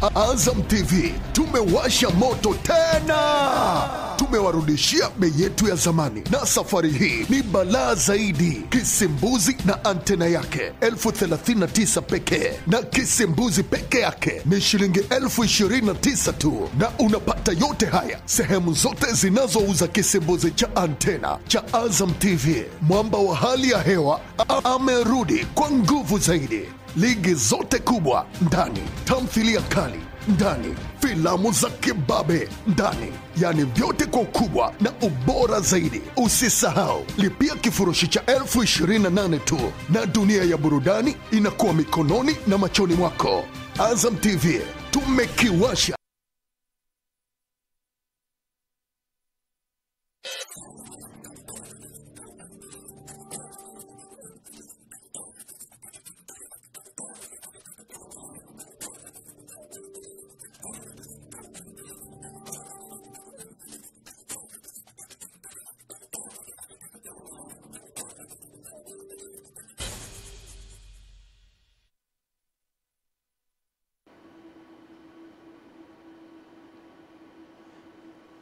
Azam TV tumewasha moto tena. Tumewarudishia bei yetu ya zamani, na safari hii ni balaa zaidi. Kisimbuzi na antena yake 1039 pekee, na kisimbuzi peke yake ni shilingi 1029 tu, na unapata yote haya sehemu zote zinazouza kisimbuzi cha antena cha Azam TV. Mwamba wa hali ya hewa amerudi kwa nguvu zaidi. Ligi zote kubwa ndani, tamthilia kali ndani, filamu za kibabe ndani, yani vyote kwa ukubwa na ubora zaidi. Usisahau, lipia kifurushi cha 1028 tu na dunia ya burudani inakuwa mikononi na machoni mwako. Azam TV tumekiwasha.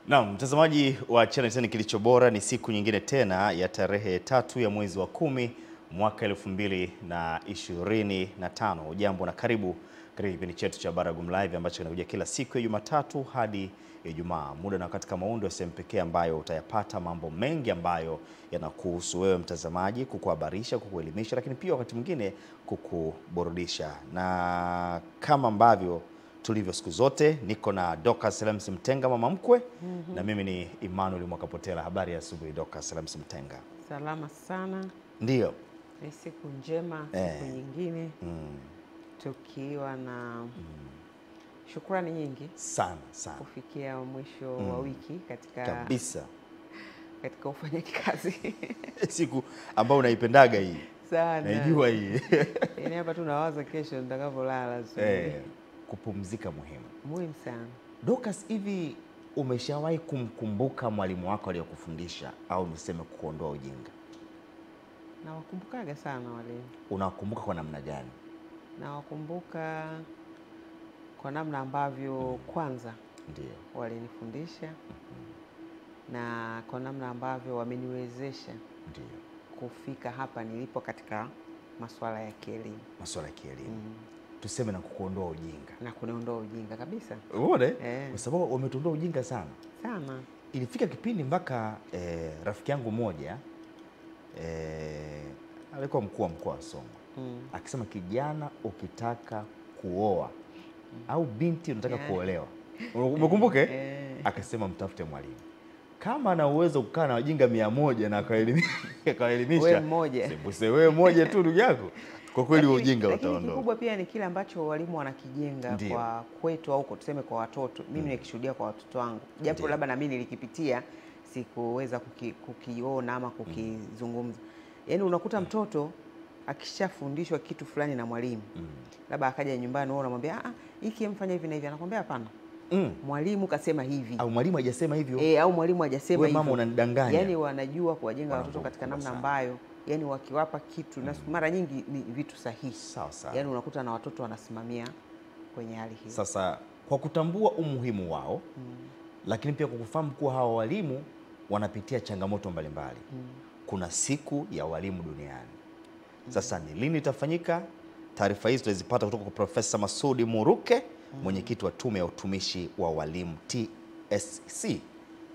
Naam, mtazamaji wa Channel 10 kilicho bora, ni siku nyingine tena ya tarehe 3 ya mwezi wa 10 mwaka 2025. Ujambo na karibu katika kipindi chetu cha Baragum Live ambacho kinakuja kila siku ya Jumatatu hadi Ijumaa. Muda na wakati kama huu ndio sehemu pekee ambayo utayapata mambo mengi ambayo yanakuhusu wewe mtazamaji, kukuhabarisha, kukuelimisha, lakini pia wakati mwingine kukuburudisha. Na kama ambavyo tulivyo siku zote, niko na Dorcas Selemsi Mtenga, mama mkwe, na mimi ni Emmanuel Mwakapotela. Habari ya asubuhi Dorcas Selemsi Mtenga. Salama sana. Ndio. Ni siku njema, siku nyingine. Tukiwa na shukrani nyingi sana kufikia mwisho wa wiki katika kabisa, katika ufanyaji kazi. Siku ambayo unaipendaga hii. Sana. Najua hii. Yaani hapa tunaawaza kesho nitakapolala. Kupumzika muhimu sana. Dorcas, hivi umeshawahi kumkumbuka mwalimu wako aliyokufundisha, au niseme kuondoa ujinga? Nawakumbukaga sana walimu. Unawakumbuka kwa namna gani? Nawakumbuka kwa namna ambavyo kwanza ndio walinifundisha, na kwa namna ambavyo wameniwezesha ndio kufika hapa nilipo katika masuala ya kielimu. Masuala ya kielimu. Tuseme na kukuondoa ujinga. Na kuniondoa ujinga kabisa. Uone? Kwa sababu wametuondoa ujinga sana. Sana. Ilifika kipindi mpaka rafiki yangu mmoja alikuwa mkuu wa mkoa wa Songwe. Akisema, kijana ukitaka kuoa au binti unataka kuolewa, umekumbuke? Akasema mtafute mwalimu. Kama ana uwezo kukaa na wajinga 100 na akaelimisha wewe mmoja. Sembuse wewe mmoja tu ndugu yako. Kwa kweli ujinga utaondoka. Lakini kikubwa pia ni kile ambacho walimu wanakijenga kwa kwetu, au tuseme kwa watoto. Mimi nikishuhudia kwa watoto wangu, japo labda na mimi nilikipitia, sikuweza kukiona ama kukizungumza. Yaani unakuta mtoto akishafundishwa kitu fulani na mwalimu, labda akaja nyumbani, wewe unamwambia hiki mfanya hivi na hivi, anakuambia hapana. Mwalimu kasema hivi, au mwalimu hajasema hivyo, au mwalimu hajasema hivyo. Wewe mama unanidanganya. Yaani wanajua kuwajenga watoto katika namna ambayo, yani wakiwapa kitu na mara nyingi ni vitu sahihi. Sawa. Yaani unakuta na watoto wanasimamia kwenye hali hii. Sasa kwa kutambua umuhimu wao, lakini pia kwa kufahamu kuwa hawa walimu wanapitia changamoto mbalimbali. Kuna siku ya walimu duniani. Sasa ni lini itafanyika? Taarifa hizi tutazipata kutoka kwa Profesa Masudi Muruke, mwenyekiti wa Tume ya Utumishi wa Walimu TSC,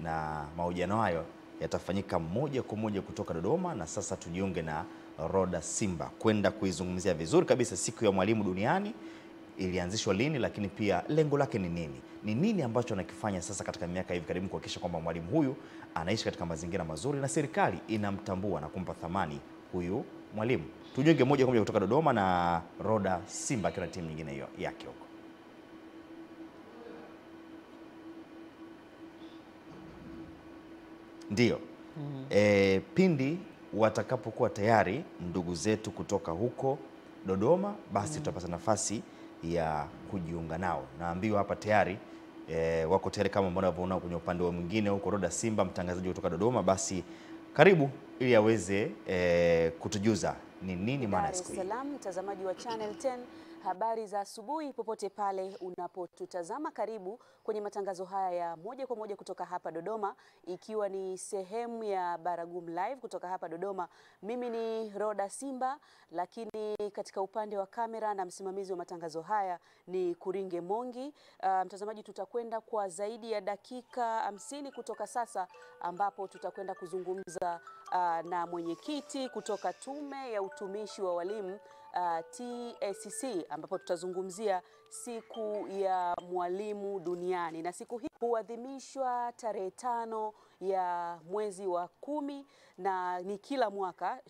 na mahojiano hayo yatafanyika moja kwa moja kutoka Dodoma. Na sasa tujiunge na Roda Simba kwenda kuizungumzia vizuri kabisa siku ya mwalimu duniani, ilianzishwa lini, lakini pia lengo lake ni nini? Ni nini ambacho anakifanya sasa katika miaka hivi karibu kuhakikisha kwamba mwalimu huyu anaishi katika mazingira mazuri na serikali inamtambua na kumpa thamani huyu mwalimu. Tujiunge moja kwa moja kutoka Dodoma na Roda Simba akiwa na timu nyingine hiyo yake huko. Ndio. Pindi watakapokuwa tayari ndugu zetu kutoka huko Dodoma, basi tutapata nafasi ya kujiunga nao. Naambiwa hapa tayari wako tayari, kama mnavyoona kwenye upande wa mwingine huko Roda Simba, mtangazaji kutoka Dodoma. Basi karibu ili aweze kutujuza ni nini maana siku hii. Dar es Salaam, mtazamaji wa Channel 10, Habari za asubuhi popote pale unapotutazama, karibu kwenye matangazo haya ya moja kwa moja kutoka hapa Dodoma, ikiwa ni sehemu ya Baragumu Live kutoka hapa Dodoma. Mimi ni Roda Simba, lakini katika upande wa kamera na msimamizi wa matangazo haya ni Kuringe Mongi. Mtazamaji, tutakwenda kwa zaidi ya dakika 50 kutoka sasa, ambapo tutakwenda kuzungumza na mwenyekiti kutoka Tume ya Utumishi wa Walimu TSC, ambapo tutazungumzia siku ya mwalimu duniani, na siku hii huadhimishwa tarehe 5 ya mwezi wa 10, na ni kila mwaka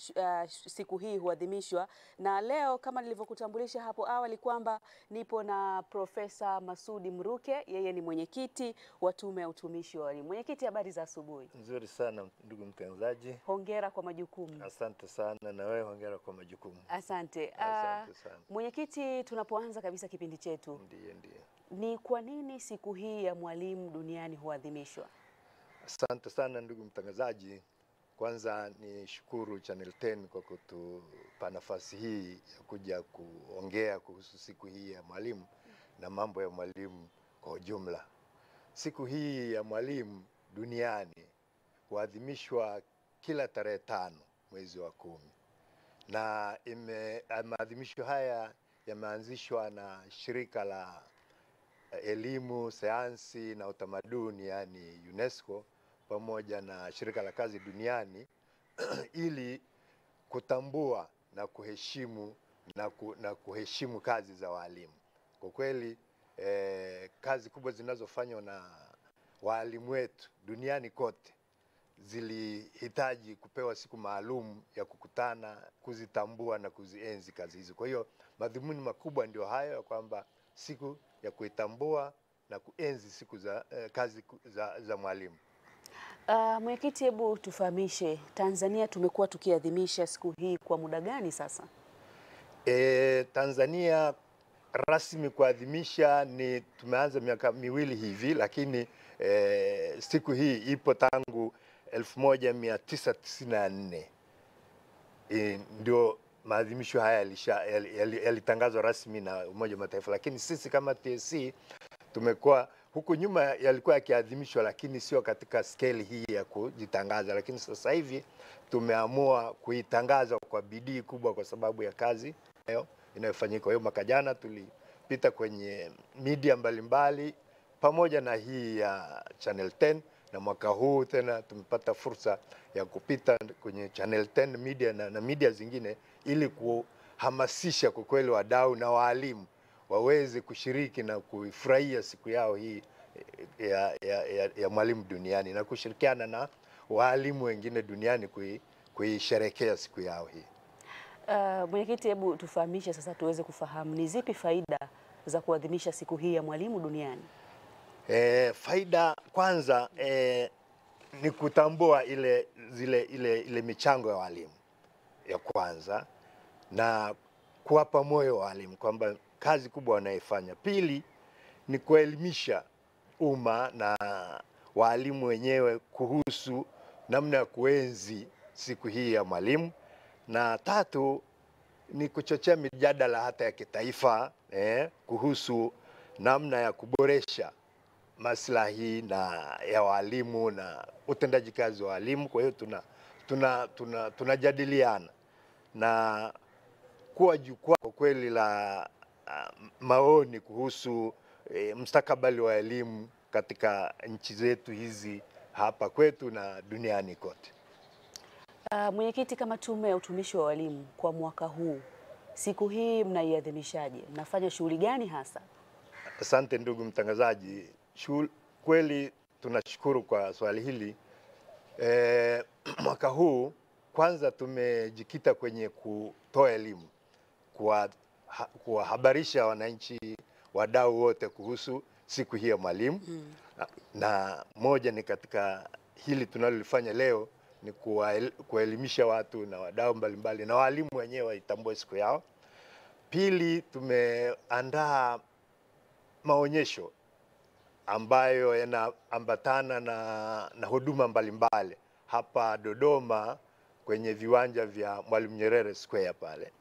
siku hii huadhimishwa. Na leo kama nilivyokutambulisha hapo awali kwamba nipo na Profesa Masudi Mruke, yeye ni mwenyekiti wa Tume ya Utumishi wa Walimu. Mwenyekiti, habari za asubuhi? Nzuri sana ndugu mtangazaji. Hongera kwa majukumu. Asante sana, na wewe hongera kwa majukumu. Asante. Asante sana. Mwenyekiti, tunapoanza kabisa kipindi chetu, ndiyo, ni kwa nini siku hii ya mwalimu duniani huadhimishwa? Asante sana ndugu mtangazaji. Kwanza ni shukuru Channel 10 kwa kutupa nafasi hii ya kuja kuongea kuhusu siku hii ya mwalimu na mambo ya mwalimu kwa ujumla. Siku hii ya mwalimu duniani huadhimishwa kila tarehe 5 mwezi wa 10. Na maadhimisho haya yameanzishwa na shirika la elimu, sayansi na utamaduni, yani UNESCO, pamoja na shirika la kazi duniani ili kutambua na kuheshimu kuheshimu kazi za walimu. Kwa kweli kazi kubwa zinazofanywa na walimu wetu duniani kote zilihitaji kupewa siku maalum ya kukutana, kuzitambua na kuzienzi kazi hizo. Kwa hiyo madhumuni makubwa ndio hayo, ya kwamba siku ya kuitambua na kuenzi siku za kazi za mwalimu. Mwenyekiti, hebu tufahamishe, Tanzania tumekuwa tukiadhimisha siku hii kwa muda gani sasa? Tanzania rasmi kuadhimisha tumeanza miaka miwili hivi, lakini siku hii ipo tangu 1994. Ndio maadhimisho haya yalitangazwa rasmi na Umoja wa Mataifa, lakini sisi kama TSC tumekuwa huku nyuma yalikuwa yakiadhimishwa, lakini sio katika scale hii ya kujitangaza. Lakini sasa hivi tumeamua kuitangaza kwa bidii kubwa kwa sababu ya kazi inayofanyika. Kwa hiyo mwaka jana tulipita kwenye media mbalimbali pamoja na hii ya Channel 10, na mwaka huu tena tumepata fursa ya kupita kwenye Channel 10 media na media zingine ili kuhamasisha kwa kweli wadau na walimu waweze kushiriki na kuifurahia siku yao hii ya mwalimu duniani, na kushirikiana na walimu wengine duniani kuisherehekea siku yao hii. Mwenyekiti, hebu tufahamishe sasa tuweze kufahamu ni zipi faida za kuadhimisha siku hii ya mwalimu duniani? Faida kwanza ni kutambua ile michango ya walimu ya kwanza, na kuwapa moyo walimu kwamba kazi kubwa wanaifanya. Pili ni kuelimisha umma na walimu wenyewe kuhusu namna ya kuenzi siku hii ya mwalimu. Na tatu ni kuchochea mijadala hata ya kitaifa kuhusu namna ya kuboresha maslahi ya walimu na utendaji kazi wa walimu. Kwa hiyo tunajadiliana na kuwa jukwaa kwa kweli la maoni kuhusu mustakabali wa elimu katika nchi zetu hizi hapa kwetu na duniani kote. Mwenyekiti, kama Tume ya Utumishi wa Walimu kwa mwaka huu, siku hii mnaiadhimishaje? Mnafanya shughuli gani hasa? Asante ndugu mtangazaji. Kweli tunashukuru kwa swali hili. Mwaka huu kwanza tumejikita kwenye kutoa elimu, kuwahabarisha wananchi, wadau wote kuhusu siku hii ya mwalimu. Na moja ni katika hili tunalolifanya leo ni kuelimisha watu na wadau mbalimbali na walimu wenyewe waitambue siku yao. Pili, tumeandaa maonyesho ambayo yanaambatana na huduma mbalimbali hapa Dodoma kwenye viwanja vya Mwalimu Nyerere Square pale.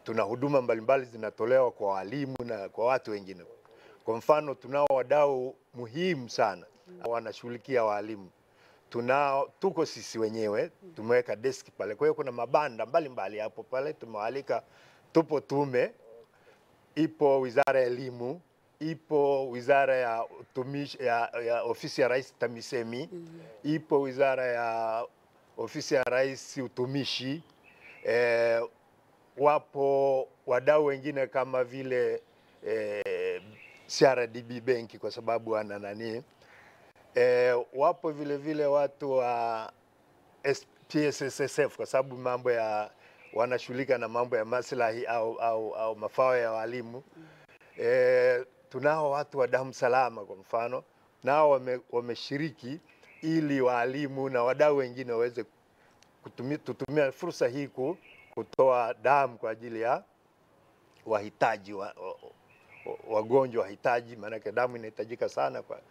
tuna huduma mbalimbali zinatolewa kwa walimu na kwa watu wengine. Kwa mfano, tunao wadau muhimu sana wanashughulikia walimu. Tuko sisi wenyewe, tumeweka deski pale. Kwa hiyo kuna mabanda mbalimbali hapo pale, tumewalika. Tupo tume, ipo Wizara ya Elimu, ipo Wizara ya Utumishi ya Ofisi ya Rais TAMISEMI, ipo Wizara ya Ofisi ya Rais Utumishi, wapo wadau wengine kama vile CRDB benki kwa sababu ana nani, wapo vile vile watu wa PSSSF kwa sababu mambo ya wanashughulika na mambo ya maslahi au mafao ya walimu. Tunao watu wa damu salama kwa mfano, nao wameshiriki ili walimu na wadau wengine waweze tutumia fursa hii kutoa damu kwa ajili ya wahitaji wagonjwa wahitaji, maana damu inahitajika sana kwa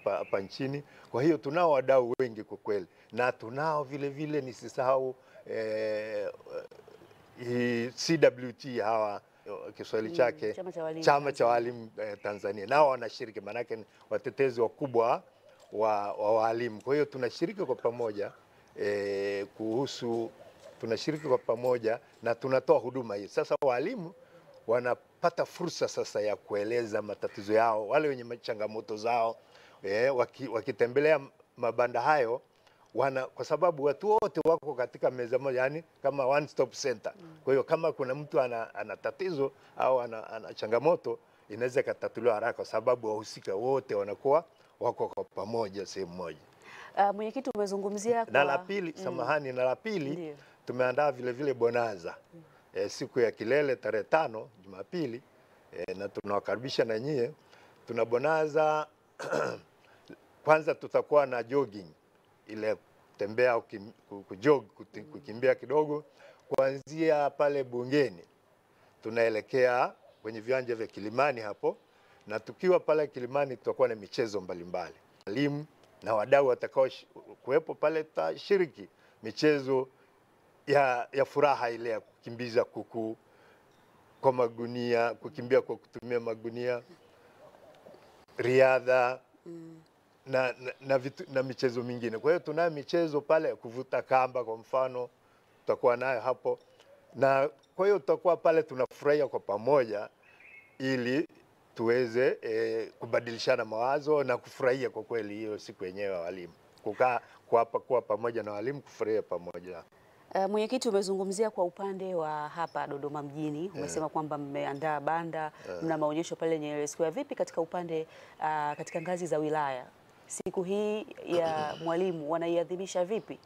hapa nchini. Kwa hiyo tunao wadau wengi kwa kweli, na tunao vile vile nisisahau CWT hawa Kiswahili chake chama cha walimu Tanzania, nao wanashiriki, maana ni watetezi wakubwa wa walimu. Kwa hiyo tunashiriki kwa pamoja tunashiriki kwa pamoja na tunatoa huduma hii. Sasa walimu wanapata fursa sasa ya kueleza matatizo yao, wale wenye changamoto zao, wakitembelea mabanda hayo kwa sababu watu wote wako katika meza moja, yani kama one stop center. Kwa hiyo kama kuna mtu ana tatizo au ana changamoto, inaweza katatuliwa haraka kwa sababu wahusika wote wanakuwa wako kwa pamoja sehemu moja. Mwenyekiti, umezungumzia na la pili, samahani, na la pili tumeandaa vile vile bonaza siku ya kilele tarehe 5 Jumapili, na tunawakaribisha na nyie. Tuna bonaza kwanza tutakuwa na jogging, ile kutembea kujog, kukimbia kidogo kuanzia pale Bungeni tunaelekea kwenye viwanja vya Kilimani hapo, na tukiwa pale Kilimani tutakuwa na michezo mbalimbali. Walimu na wadau watakao kuwepo pale tutashiriki michezo ya furaha, ile ya kukimbiza kuku kwa magunia, kukimbia kwa kutumia magunia, riadha na michezo mingine. Kwa hiyo tunayo michezo pale, kuvuta kamba kwa mfano tutakuwa nayo hapo, na kwa hiyo tutakuwa pale tunafurahia kwa pamoja ili tuweze kubadilishana mawazo na kufurahia kwa kweli hiyo siku yenyewe ya walimu, kuwa pamoja na walimu, kufurahia pamoja. Mwenyekiti, umezungumzia kwa upande wa hapa Dodoma mjini, umesema kwamba mmeandaa banda, mna maonyesho pale Nyerere Square. Vipi katika upande katika ngazi za wilaya, siku hii ya mwalimu wanaiadhimisha vipi?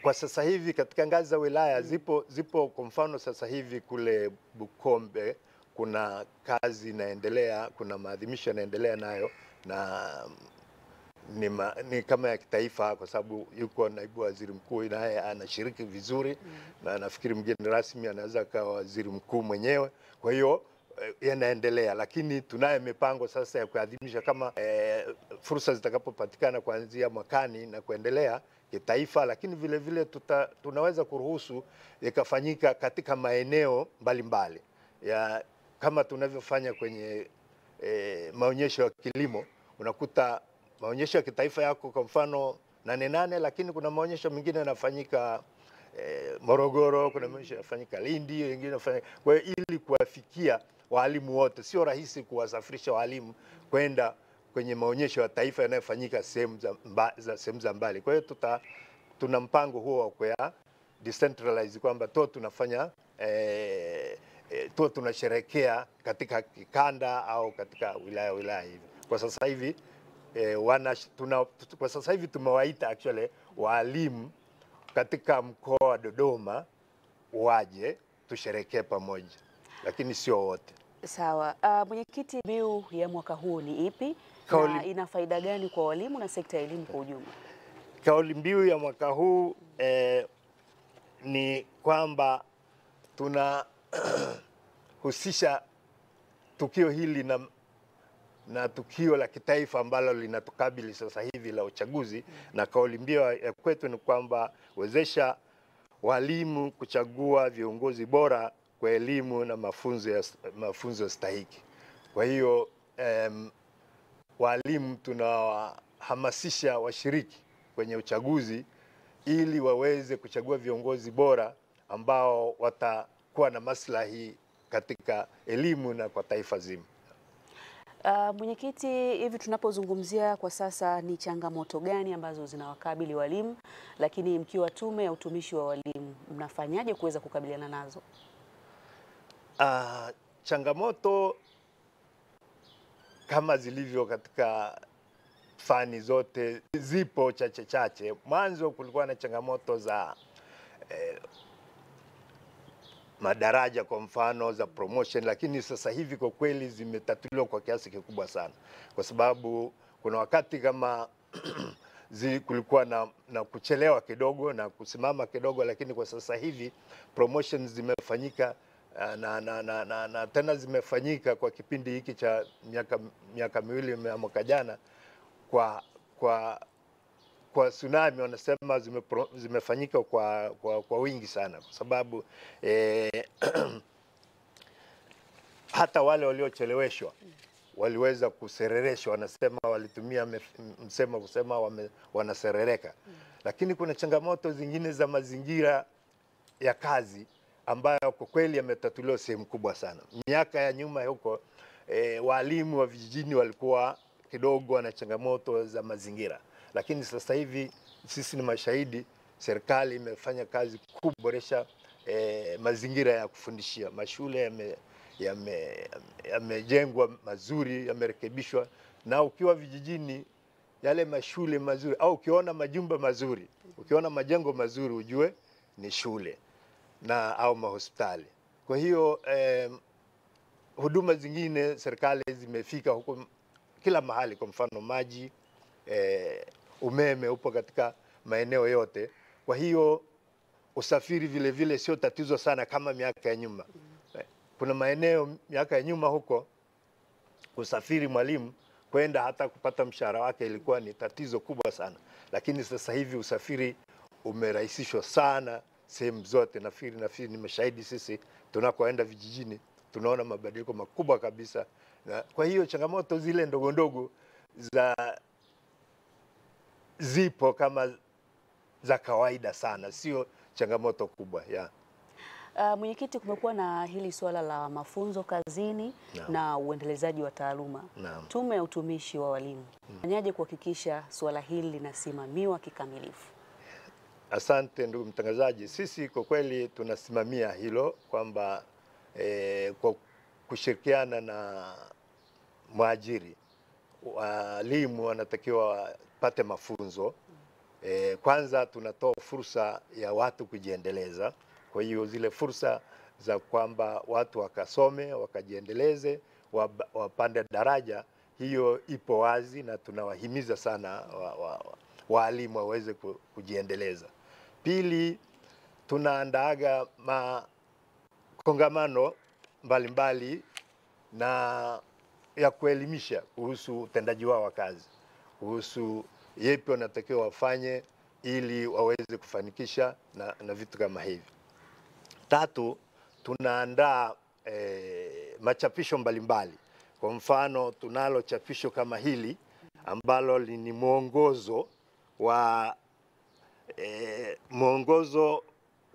Kwa sasa hivi katika ngazi za wilaya zipo kwa mfano sasa hivi kule Bukombe kuna kazi inaendelea, kuna maadhimisho yanaendelea nayo, na ni kama ya kitaifa kwa sababu yuko naibu waziri mkuu naye anashiriki vizuri, na nafikiri mgeni rasmi anaweza kuwa waziri mkuu mwenyewe. Kwa hiyo yanaendelea, lakini tunayo mipango sasa ya kuadhimisha kama fursa zitakapopatikana kuanzia mwakani na kuendelea kitaifa, lakini vile vile tunaweza kuruhusu ikafanyika katika maeneo mbalimbali ya kama tunavyofanya kwenye maonyesho ya kilimo. Unakuta maonyesho ya kitaifa yako kwa mfano 8, lakini kuna maonyesho mengine yanafanyika Morogoro, kuna maonyesho yanafanyika Lindi, wengine yanafanyika. Kwa hiyo ili kuwafikia walimu wote, sio rahisi kuwasafirisha walimu kwenda kwenye maonyesho ya taifa yanayofanyika sehemu za mbali. Kwa hiyo tuna mpango huo wa kwa decentralize, kwamba tunafanya tunasherekea katika kikanda au katika wilaya hivi. Kwa sasa hivi kwa sasa hivi tumewaita actually walimu katika mkoa wa Dodoma waje tusherekee pamoja, lakini sio wote. Sawa. Mwenyekiti, mbiu ya mwaka huu ni ipi na ina faida gani kwa walimu na sekta ya elimu kwa ujumla? Kauli mbiu ya mwaka huu ni kwamba tunahusisha tukio hili na tukio la kitaifa ambalo linatukabili sasa hivi la uchaguzi, na kauli mbiu ya kwetu ni kwamba wezesha walimu kuchagua viongozi bora kwa elimu na mafunzo stahiki. Kwa hiyo walimu tunawahamasisha washiriki kwenye uchaguzi ili waweze kuchagua viongozi bora ambao watakuwa na maslahi katika elimu na kwa taifa zima. Mwenyekiti, hivi tunapozungumzia kwa sasa, ni changamoto gani ambazo zinawakabili walimu, lakini mkiwa Tume ya Utumishi wa Walimu mnafanyaje kuweza kukabiliana nazo? Changamoto kama zilivyo katika fani zote zipo chache. Mwanzo kulikuwa na changamoto za madaraja kwa mfano za promotion, lakini sasa hivi kwa kweli zimetatuliwa kwa kiasi kikubwa sana, kwa sababu kuna wakati kama kulikuwa na kuchelewa kidogo na kusimama kidogo, lakini kwa sasa hivi promotions zimefanyika na tena zimefanyika kwa kipindi hiki cha miaka miwili mwaka jana kwa tsunami wanasema zimefanyika kwa wingi sana, kwa sababu hata wale waliocheleweshwa waliweza kuserereshwa. Wanasema walitumia msemo kusema wanaserereka. Lakini kuna changamoto zingine za mazingira ya kazi ambayo kwa kweli yametatuliwa sehemu kubwa sana. Miaka ya nyuma huko walimu wa vijijini walikuwa kidogo wana changamoto za mazingira, lakini sasa hivi sisi ni mashahidi, serikali imefanya kazi kuboresha mazingira ya kufundishia. Mashule yamejengwa mazuri, yamerekebishwa, na ukiwa vijijini yale mashule mazuri au ukiona majumba mazuri, ukiona majengo mazuri, ujue ni shule au mahospitali. Kwa hiyo huduma zingine serikali zimefika huko kila mahali, kwa mfano maji, umeme upo katika maeneo yote. Kwa hiyo usafiri vile vile sio tatizo sana kama miaka ya nyuma. Kuna maeneo miaka ya nyuma huko kusafiri mwalimu kwenda hata kupata mshahara wake ilikuwa ni tatizo kubwa sana, lakini sasa hivi usafiri umerahisishwa sana sehemu zote. Nafikiri ni mashahidi sisi tunakoenda vijijini, tunaona mabadiliko makubwa kabisa. Kwa hiyo changamoto zile ndogo ndogo zipo kama za kawaida sana, sio changamoto kubwa ya. Mwenyekiti, kumekuwa na hili swala la mafunzo kazini na uendelezaji wa taaluma. Tume ya Utumishi wa Walimu fanyaje kuhakikisha swala hili linasimamiwa kikamilifu? Asante ndugu mtangazaji. Sisi kwa kweli tunasimamia hilo kwamba kwa kushirikiana na mwajiri, walimu wanatakiwa wapate mafunzo. Kwanza tunatoa fursa ya watu kujiendeleza. Kwa hiyo zile fursa za kwamba watu wakasome, wakajiendeleze, wapande daraja, hiyo ipo wazi na tunawahimiza sana walimu waweze kujiendeleza. Pili, tunaandaaga makongamano mbalimbali na ya kuelimisha kuhusu utendaji wao wa kazi, kuhusu yepi wanatakiwa wafanye ili waweze kufanikisha na vitu kama hivi. Tatu, tunaandaa machapisho mbalimbali. Kwa mfano tunalo chapisho kama hili ambalo ni mwongozo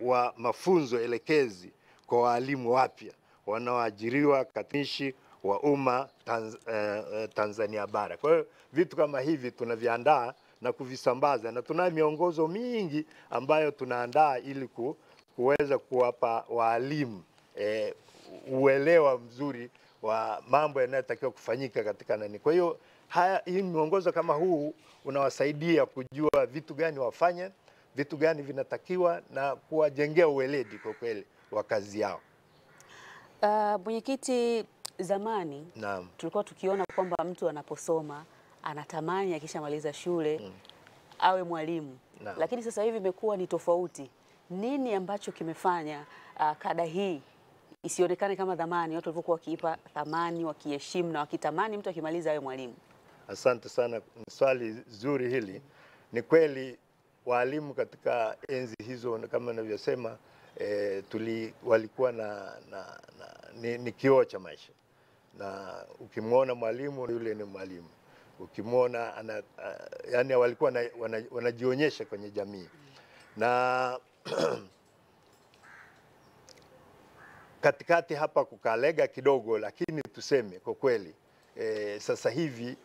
wa mafunzo elekezi kwa walimu wapya wanaoajiriwa katika wa umma Tanzania bara. Kwa hiyo vitu kama hivi tunaviandaa na kuvisambaza, na tuna miongozo mingi ambayo tunaandaa ili kuweza kuwapa walimu uelewa mzuri wa mambo yanayotakiwa kufanyika katika nani. Kwa hiyo hii miongozo kama huu unawasaidia kujua vitu gani wafanye, vitu gani vinatakiwa, na kuwajengea uweledi kwa kweli wa kazi yao. Mwenyekiti, zamani tulikuwa tukiona kwamba mtu anaposoma anatamani akishamaliza shule awe mwalimu, lakini sasa hivi imekuwa ni tofauti. Nini ambacho kimefanya kada hii isionekane kama zamani watu walivyokuwa wakiipa thamani, wakiheshimu na wakitamani mtu akimaliza awe mwalimu? Asante sana, swali zuri hili. Ni kweli walimu katika enzi hizo kama ninavyosema, walikuwa ni kioo cha maisha, na ukimwona mwalimu yule ni mwalimu, ukimwona yani walikuwa wanajionyesha kwenye jamii. Na katikati hapa kukalega kidogo, lakini tuseme kwa kweli sasa hivi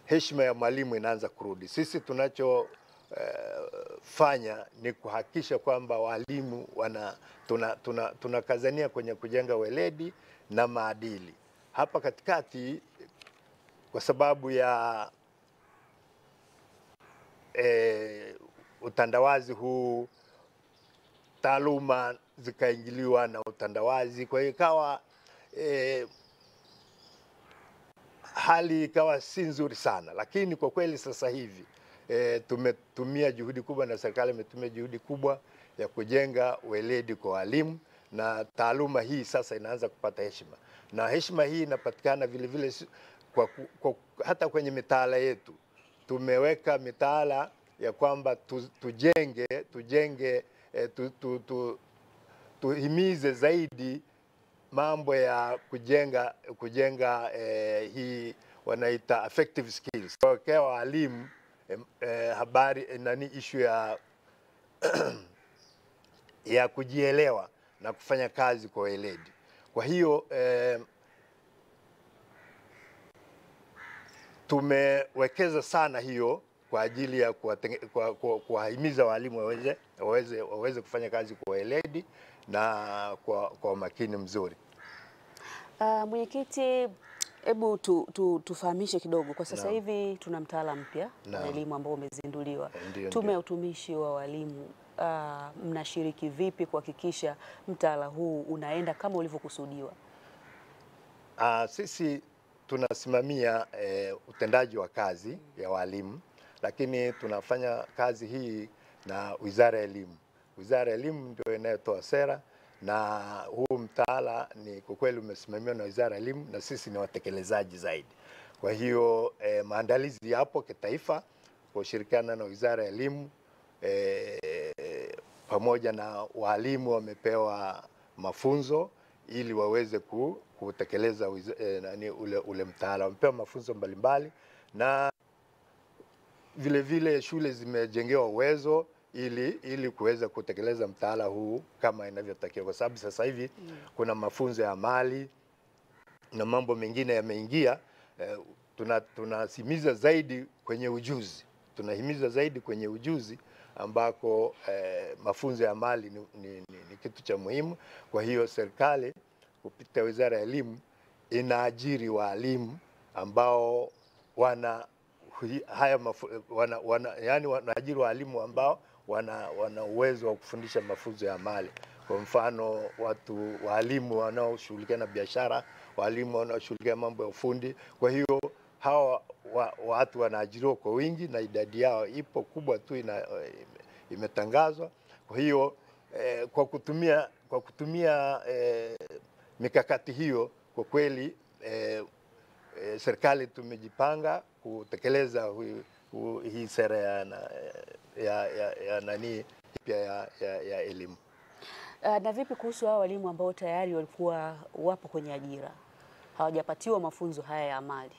heshima ya mwalimu inaanza kurudi. Sisi tunachofanya ni kuhakikisha kwamba walimu tunakazania kwenye kujenga weledi na maadili. Hapa katikati kwa sababu ya utandawazi huu, taaluma zikaingiliwa na utandawazi, kwa hiyo ikawa hali ikawa si nzuri sana. Lakini kwa kweli sasa hivi tumetumia juhudi kubwa, na serikali imetumia juhudi kubwa ya kujenga weledi kwa walimu, na taaluma hii sasa inaanza kupata heshima, na heshima hii inapatikana vile vile hata kwenye mitaala yetu. Tumeweka mitaala ya kwamba tuhimize zaidi mambo ya kujenga hii wanaita affective skills kwa walimu, issue ya kujielewa na kufanya kazi kwa weledi. Kwa hiyo tumewekeza sana hiyo kwa ajili ya kuwahimiza walimu waweze kufanya kazi kwa weledi na kwa makini mzuri. Mwenyekiti, hebu tufahamishe kidogo, kwa sasa hivi tuna mtaala mpya wa elimu ambao umezinduliwa. Tume ya Utumishi wa Walimu, mnashiriki vipi kuhakikisha mtaala huu unaenda kama ulivyokusudiwa? Sisi tunasimamia utendaji wa kazi ya walimu, lakini tunafanya kazi hii na Wizara ya Elimu. Wizara ya Elimu ndio inayotoa sera, na huu mtaala ni kwa kweli umesimamiwa na Wizara ya Elimu, na sisi ni watekelezaji zaidi. Kwa hiyo maandalizi yapo kitaifa kwa ushirikiana na Wizara ya Elimu, pamoja na walimu wamepewa mafunzo ili waweze kutekeleza ule mtaala. Wamepewa mafunzo mbalimbali, na vile vile shule zimejengewa uwezo ili kuweza kutekeleza mtaala huu kama inavyotakiwa, kwa sababu sasa hivi kuna mafunzo ya amali na mambo mengine yameingia. Tunahimiza zaidi kwenye ujuzi, ambako mafunzo ya amali ni kitu cha muhimu. Kwa hiyo serikali kupitia Wizara ya Elimu inaajiri walimu ambao wanaajiri walimu ambao wana uwezo wa kufundisha mafunzo ya amali. Kwa mfano, walimu wanaoshughulikia na biashara, walimu wanaoshughulikia mambo ya ufundi. Kwa hiyo hawa watu wanaajiriwa kwa wingi, na idadi yao ipo kubwa tu imetangazwa. Kwa hiyo kwa kutumia mikakati hiyo, kwa kweli serikali tumejipanga kutekeleza hii sera ya elimu. Na vipi kuhusu hao walimu ambao tayari walikuwa wapo kwenye ajira, hawajapatiwa mafunzo haya ya amali?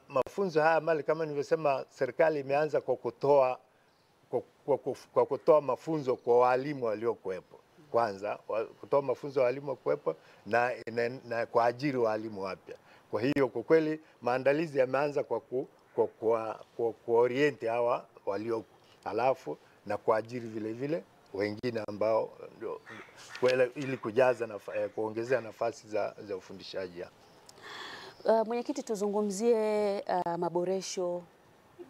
Mafunzo haya amali, kama nilivyosema, serikali imeanza kwa kutoa mafunzo kwa walimu waliokuwepo. Kwanza kutoa mafunzo walimu waliokuwepo na kuajiri walimu wapya. Kwa hiyo kwa kweli maandalizi yameanza kwa kuorienti hawa walio, alafu na kuajiri vile vile wengine ambao ili kujaza kuongezea nafasi za ufundishaji. Mwenyekiti, tuzungumzie maboresho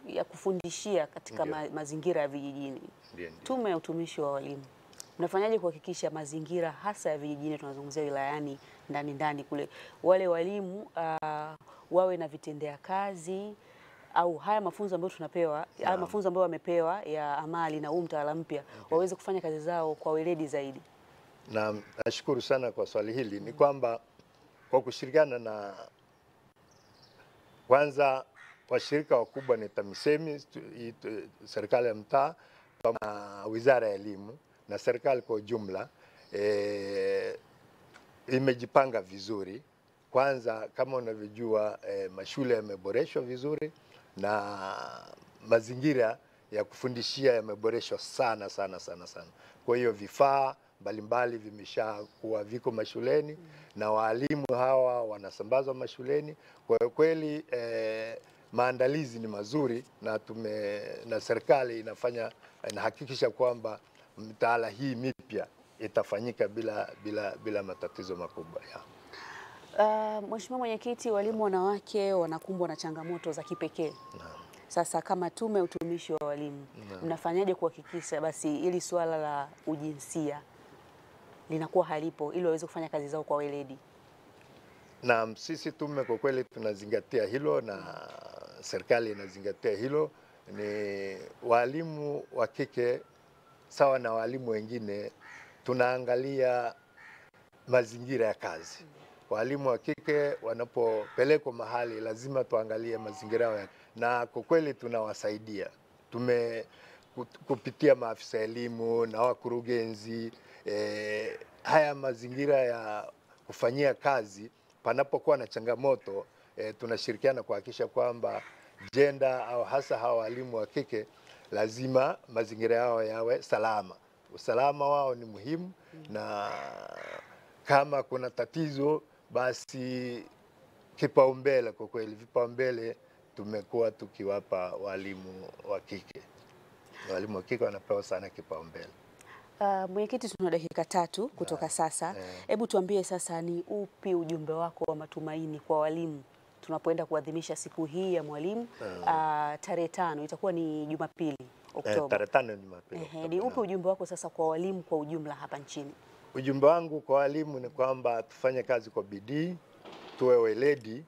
ya kufundishia katika mazingira ya vijijini. Tume ya Utumishi wa Walimu, mnafanyaje kuhakikisha mazingira hasa ya vijijini, tunazungumzia wilayani ndani kule, wale walimu wawe na vitendea kazi, au haya mafunzo ambayo tunapewa, haya mafunzo ambayo wamepewa ya amali na huu mtaala mpya, waweze kufanya kazi zao kwa weledi zaidi? Nashukuru sana kwa swali hili. Ni kwamba kwa kushirikiana na, kwanza washirika wakubwa ni TAMISEMI, serikali ya mtaa, na Wizara ya Elimu na serikali kwa ujumla imejipanga vizuri. Kwanza kama unavyojua mashule yameboreshwa vizuri na mazingira ya kufundishia yameboreshwa sana. Kwa hiyo vifaa mbalimbali vimeshakuwa viko mashuleni na walimu hawa wanasambazwa mashuleni. Kwa kweli maandalizi ni mazuri na serikali inahakikisha kwamba mitaala hii mipya itafanyika bila matatizo makubwa ya. Mheshimiwa Mwenyekiti, walimu wanawake wanakumbwa na changamoto za kipekee. Sasa kama Tume ya Utumishi wa Walimu, mnafanyaje kuhakikisha basi ili swala la ujinsia linakuwa halipo ili waweze kufanya kazi zao kwa weledi? Na sisi tume kwa kweli tunazingatia hilo na serikali inazingatia hilo. Ni walimu wa kike sawa na walimu wengine, tunaangalia mazingira ya kazi. Walimu wa kike wanapopelekwa mahali lazima tuangalie mazingira yao, na kwa kweli tunawasaidia. Kupitia maafisa elimu na wakurugenzi, haya mazingira ya kufanyia kazi panapokuwa na changamoto, tunashirikiana kuhakikisha kwamba jenda au hasa hawa walimu wa kike lazima mazingira yao yawe salama. Usalama wao ni muhimu, na kama kuna tatizo basi kipaumbele, kwa kweli vipaumbele tumekuwa tukiwapa walimu wa kike. Walimu wa kike wanapewa sana kipaumbele. Mwenyekiti, tuna dakika 3 kutoka sasa. Hebu tuambie sasa, ni upi ujumbe wako wa matumaini kwa walimu tunapoenda kuadhimisha siku hii ya mwalimu tarehe 5, itakuwa ni Jumapili Oktoba. Tarehe 5 ni Jumapili. Ni upi ujumbe wako sasa kwa walimu kwa ujumla hapa nchini? Ujumbe wangu kwa walimu ni kwamba tufanye kazi kwa bidii, tuwe weledi,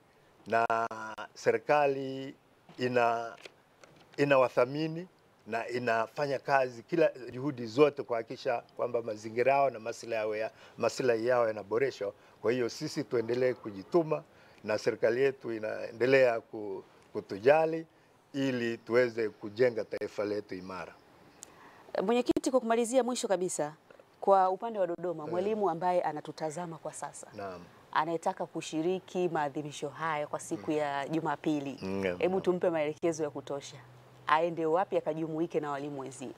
na serikali inawathamini na inafanya kazi kila juhudi zote kuhakikisha kwamba mazingira yao na maslahi yao yanaboreshwa. Kwa hiyo sisi tuendelee kujituma na serikali yetu inaendelea kutujali ili tuweze kujenga taifa letu imara. Mwenyekiti, kwa kumalizia, mwisho kabisa, kwa upande wa Dodoma, mwalimu ambaye anatutazama kwa sasa, anayetaka kushiriki maadhimisho haya kwa siku ya Jumapili, hebu tumpe maelekezo ya kutosha, aende wapi akajumuike na walimu wenzie?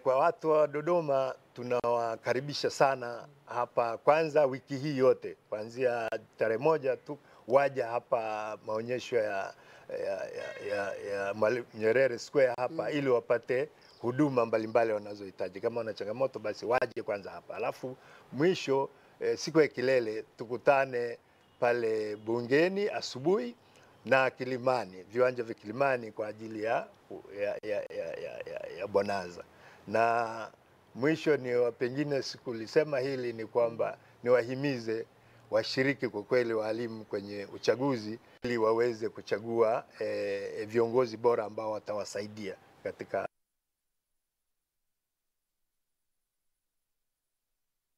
Kwa watu wa Dodoma tunawakaribisha sana hapa. Kwanza wiki hii yote kuanzia tarehe 1 tu waja hapa maonyesho ya Mwalimu Nyerere Square hapa, ili wapate huduma mbalimbali wanazohitaji. Kama wana changamoto basi waje kwanza hapa, alafu mwisho siku ya kilele tukutane pale Bungeni asubuhi na Kilimani, viwanja vya Kilimani kwa ajili ya bonanza. Na mwisho ni pengine sikulisema hili, ni kwamba niwahimize washiriki kwa kweli walimu kwenye uchaguzi ili waweze kuchagua viongozi bora ambao watawasaidia katika.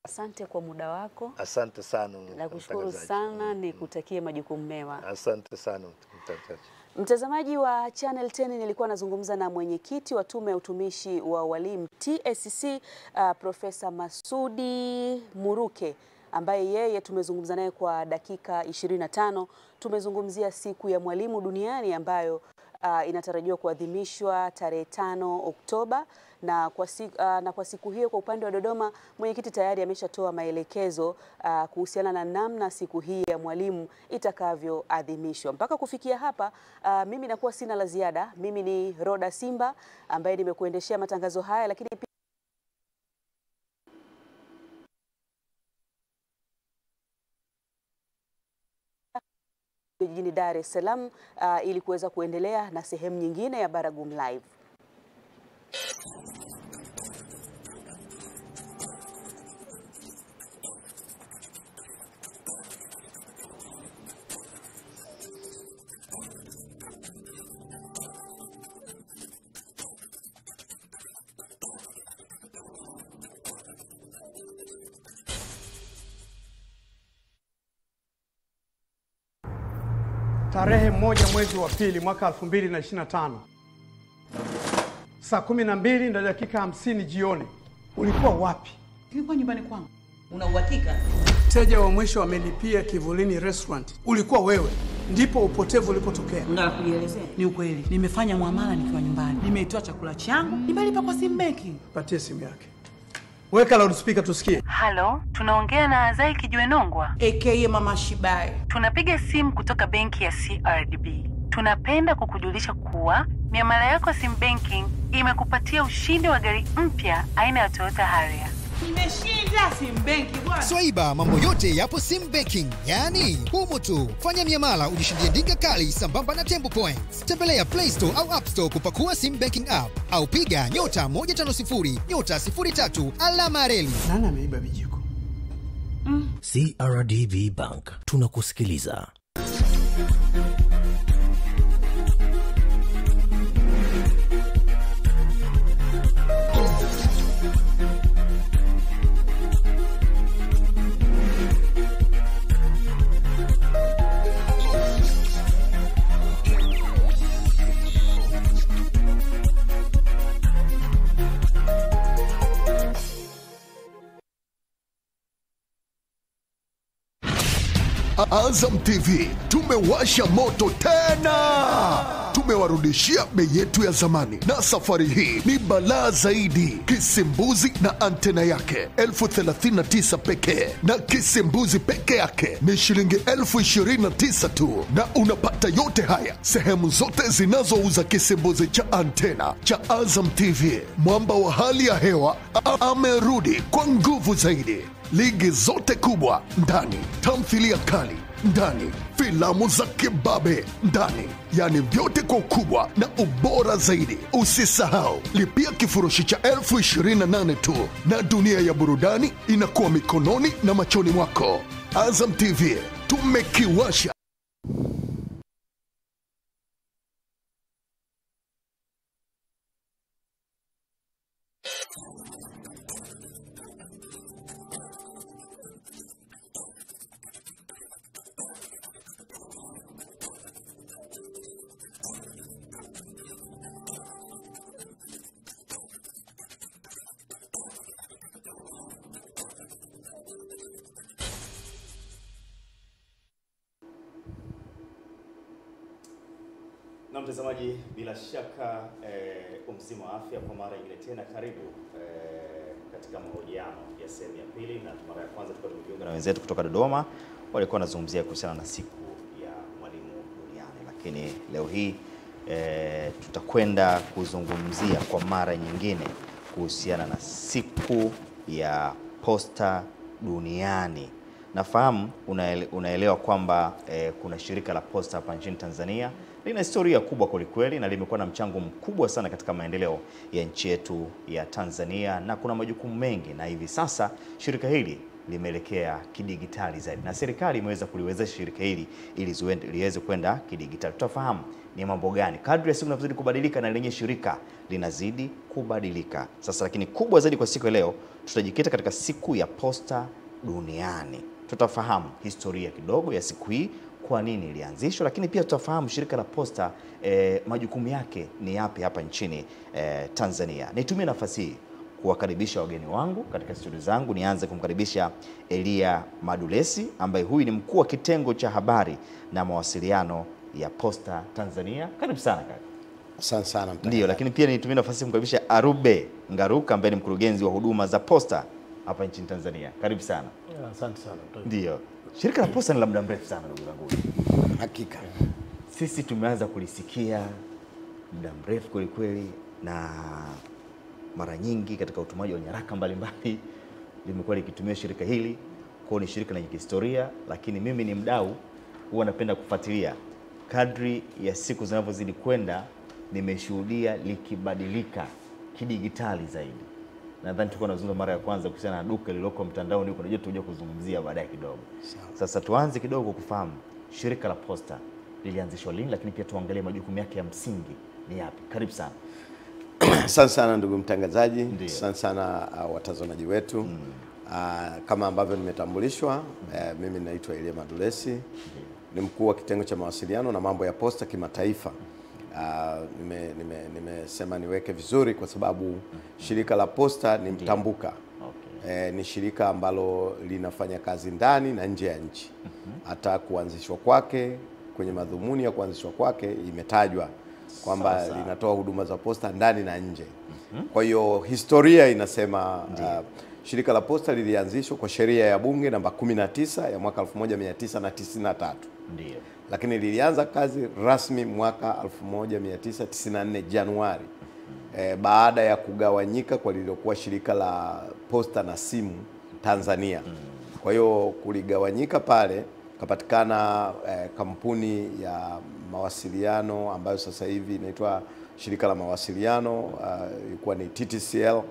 Asante kwa muda wako. Asante sana. Nakushukuru sana, nikutakie majukumu mema. Asante sana mtangazaji. Mtazamaji wa Channel 10, nilikuwa nazungumza na mwenyekiti wa Tume ya Utumishi wa Walimu TSC, Profesa Masudi Muruke, ambaye yeye tumezungumza naye kwa dakika 25. Tumezungumzia siku ya mwalimu duniani ambayo inatarajiwa kuadhimishwa tarehe 5 Oktoba, na kwa siku hiyo kwa upande wa Dodoma, mwenyekiti tayari ameshatoa maelekezo kuhusiana na namna siku hii ya mwalimu itakavyoadhimishwa. Mpaka kufikia hapa, mimi nakuwa sina la ziada. Mimi ni Roda Simba ambaye nimekuendeshea matangazo haya, lakini jijini Dar es Salaam ili kuweza kuendelea na sehemu nyingine ya Baragumu Live. tarehe 1 mwezi wa pili mwaka 2025 saa 12 na dakika 50 jioni. Ulikuwa wapi? Nilikuwa nyumbani kwangu. Una uhakika? Mteja wa mwisho amelipia Kivulini Restaurant. Ulikuwa wewe. Ndipo upotevu ulipotokea. Unataka kujielezea? Ni ukweli. Nimefanya muamala nikiwa nyumbani. Nimeitoa chakula changu, nimelipa kwa simu banking. Patie simu yake. Weka loudspeaker tusikie. Halo, tunaongea na Azai Kijiwenongwa AKA Mama Shibai. Tunapiga simu kutoka benki ya CRDB. Tunapenda kukujulisha kuwa miamala yako sim banking imekupatia ushindi wa gari mpya aina ya Toyota Harrier. Nimeshinda sim banking bwana. Swaiba, mambo yote yapo sim banking. Yaani, humu tu. Fanya miamala ujishindie ndinga kali sambamba na Tembo Points. Tembelea Play Store au App Store kupakua sim banking app au piga *150*03 alama reli. Nani ameiba vijiko? CRDB Bank. Tunakusikiliza. Azam TV tumewasha moto tena. Tumewarudishia bei yetu ya zamani, na safari hii ni balaa zaidi. Kisimbuzi na antena yake 1039 pekee, na kisimbuzi peke yake ni shilingi 1029 tu, na unapata yote haya sehemu zote zinazouza kisimbuzi cha antena cha Azam TV. Mwamba wa hali ya hewa amerudi kwa nguvu zaidi. Ligi zote kubwa ndani, tamthilia kali ndani, filamu za kibabe ndani, yani vyote kwa ukubwa na ubora zaidi. Usisahau, lipia kifurushi cha 1028 tu na dunia ya burudani inakuwa mikononi na machoni mwako. Azam TV tumekiwasha. Na mtazamaji, bila shaka umzima wa afya, kwa mara nyingine tena karibu katika mahojiano ya sehemu ya pili. Na mara ya kwanza tulikuwa tumejiunga na wenzetu kutoka Dodoma, walikuwa wanazungumzia kuhusiana na siku ya mwalimu duniani, lakini leo hii tutakwenda kuzungumzia kwa mara nyingine kuhusiana na siku ya posta duniani. Nafahamu unaelewa kwamba kuna shirika la posta hapa nchini Tanzania. Lina historia kubwa kwelikweli na limekuwa na mchango mkubwa sana katika maendeleo ya nchi yetu ya Tanzania, na kuna majukumu mengi, na hivi sasa shirika hili limeelekea kidigitali zaidi, na serikali imeweza kuliwezesha shirika hili ili liweze kwenda kidigitali. Tutafahamu ni mambo gani kadri ya siku zinazozidi kubadilika na lenye shirika linazidi kubadilika sasa. Lakini kubwa zaidi kwa siku ya leo, tutajikita katika siku ya posta duniani. Tutafahamu historia kidogo ya siku hii, kwa nini ilianzishwa, lakini pia tutafahamu shirika la posta majukumu yake ni yapi hapa nchini Tanzania. Nitumie nafasi hii kuwakaribisha wageni wangu katika studio zangu. Nianze kumkaribisha Elia Madulesi ambaye huyu ni mkuu wa kitengo cha habari na mawasiliano ya Posta Tanzania. Karibu sana kaka. Asante sana. Ndio, lakini pia nitumie nafasi kumkaribisha Arube Ngaruka ambaye ni mkurugenzi wa huduma za posta hapa nchini Tanzania. Karibu sana. Asante sana. Ndio. Shirika la posta ni la muda mrefu sana ndugu zangu. Hakika. Sisi tumeanza kulisikia muda mrefu kweli kweli, na mara nyingi katika utumaji wa nyaraka mbalimbali limekuwa likitumia shirika hili. Kwa ni shirika lenye historia, lakini mimi ni mdau, huwa napenda kufuatilia kadri ya siku zinavyozidi kwenda. Nimeshuhudia likibadilika kidigitali zaidi. Nadhani tulikuwa tunazungumza mara ya kwanza kuhusiana na duka lililoko mtandaoni huko, najua tuje kuzungumzia baadaye kidogo. Sasa tuanze kidogo kufahamu shirika la posta lilianzishwa lini, lakini pia tuangalie majukumu yake ya msingi ni yapi. Karibu sana. Asante sana ndugu mtangazaji. Asante sana watazamaji wetu. Kama ambavyo nimetambulishwa, mimi naitwa Elia Madulesi. ni mkuu wa kitengo cha mawasiliano na mambo ya posta kimataifa. Nimesema niweke vizuri kwa sababu shirika la posta ni mtambuka. Ni shirika ambalo linafanya kazi ndani na nje ya nchi. Hata kuanzishwa kwake, kwenye madhumuni ya kuanzishwa kwake imetajwa kwamba linatoa huduma za posta ndani na nje. Kwa hiyo historia inasema shirika la posta lilianzishwa kwa sheria ya bunge namba 19 ya mwaka 1993. Ndio. Lakini lilianza kazi rasmi mwaka 1994 Januari. Baada ya kugawanyika kwa lililokuwa shirika la posta na simu Tanzania. Kwa hiyo kuligawanyika pale, kapatikana kampuni ya mawasiliano ambayo sasa hivi inaitwa shirika la mawasiliano, ilikuwa ni TTCL.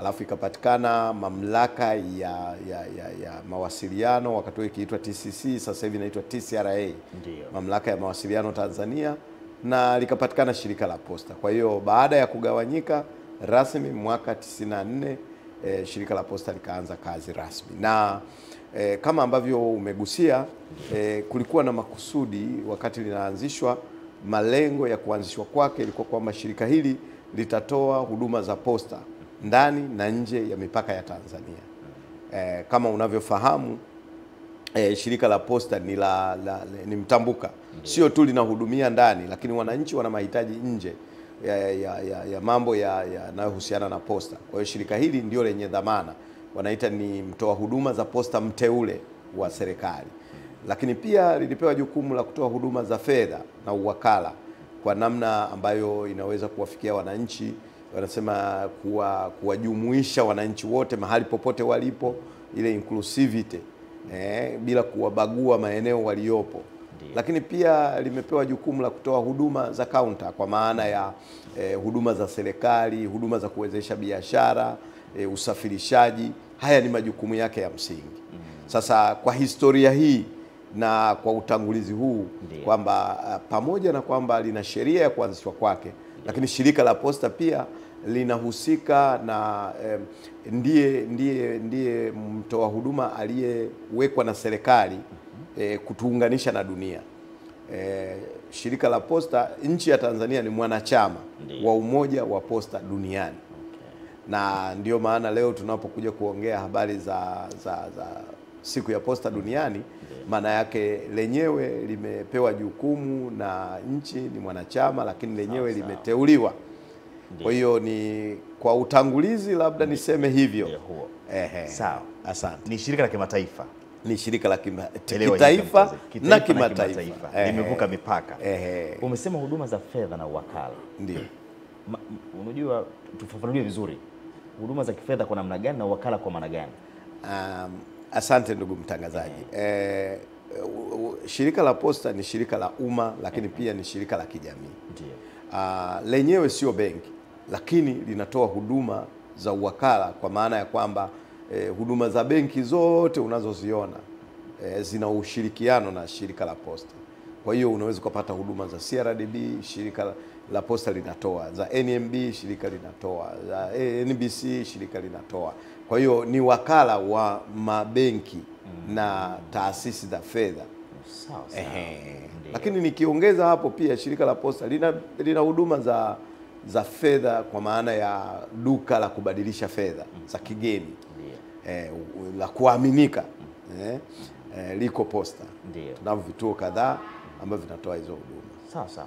Alafu ikapatikana mamlaka ya mawasiliano, wakati huo ikiitwa TCC, sasa hivi inaitwa TCRA. Mamlaka ya mawasiliano Tanzania, na likapatikana shirika la posta. Kwa hiyo baada ya kugawanyika rasmi mwaka 94, shirika la posta likaanza kazi rasmi. Na kama ambavyo umegusia, kulikuwa na makusudi wakati linaanzishwa. Malengo ya kuanzishwa kwake ilikuwa kwamba shirika hili litatoa huduma za posta ndani na nje ya mipaka ya Tanzania. Kama unavyofahamu, shirika la posta ni mtambuka. Sio tu linahudumia ndani, lakini wananchi wana mahitaji nje ya mambo yanayohusiana na posta. Kwa hiyo shirika hili ndio lenye dhamana, wanaita ni mtoa huduma za posta mteule wa serikali. Lakini pia lilipewa jukumu la kutoa huduma za fedha na uwakala kwa namna ambayo inaweza kuwafikia wananchi, wanasema kuwajumuisha wananchi wote mahali popote walipo, ile inclusivity, bila kuwabagua maeneo waliopo. Lakini pia limepewa jukumu la kutoa huduma za counter, kwa maana ya huduma za serikali, huduma za kuwezesha biashara, usafirishaji. Haya ni majukumu yake ya msingi. Sasa kwa historia hii na kwa utangulizi huu kwamba pamoja na kwamba lina sheria ya kuanzishwa kwake, lakini shirika la posta pia linahusika na ndiye mtoa huduma aliyewekwa na serikali kutuunganisha na dunia. Shirika la posta, nchi ya Tanzania ni mwanachama wa umoja wa posta duniani. Na ndio maana leo tunapokuja kuongea habari za siku ya posta duniani, maana yake lenyewe limepewa jukumu na nchi ni mwanachama, lakini lenyewe limeteuliwa. Kwa hiyo ni kwa utangulizi labda niseme hivyo. Sawa. Asante. Ni shirika la kimataifa. Ni shirika la kitaifa na kimataifa. Limevuka mipaka. Umesema huduma za fedha na uwakala. Ndio. Unajua, tufafanulie vizuri. Huduma za kifedha kwa namna gani na uwakala kwa maana gani? Asante ndugu mtangazaji. Shirika la posta ni shirika la umma, lakini pia ni shirika la kijamii. Lenyewe sio benki, lakini linatoa huduma za uwakala, kwa maana ya kwamba huduma za benki zote unazoziona zina ushirikiano na shirika la posta. Kwa hiyo unaweza kupata huduma za CRDB, shirika la posta linatoa, za NMB shirika linatoa, za NBC shirika linatoa. Kwa hiyo ni wakala wa mabenki na taasisi za fedha. Lakini nikiongeza hapo pia shirika la posta lina huduma za fedha, kwa maana ya duka la kubadilisha fedha za kigeni la kuaminika, liko posta. Tunavyo vituo kadhaa ambavyo vinatoa hizo huduma. Sawa.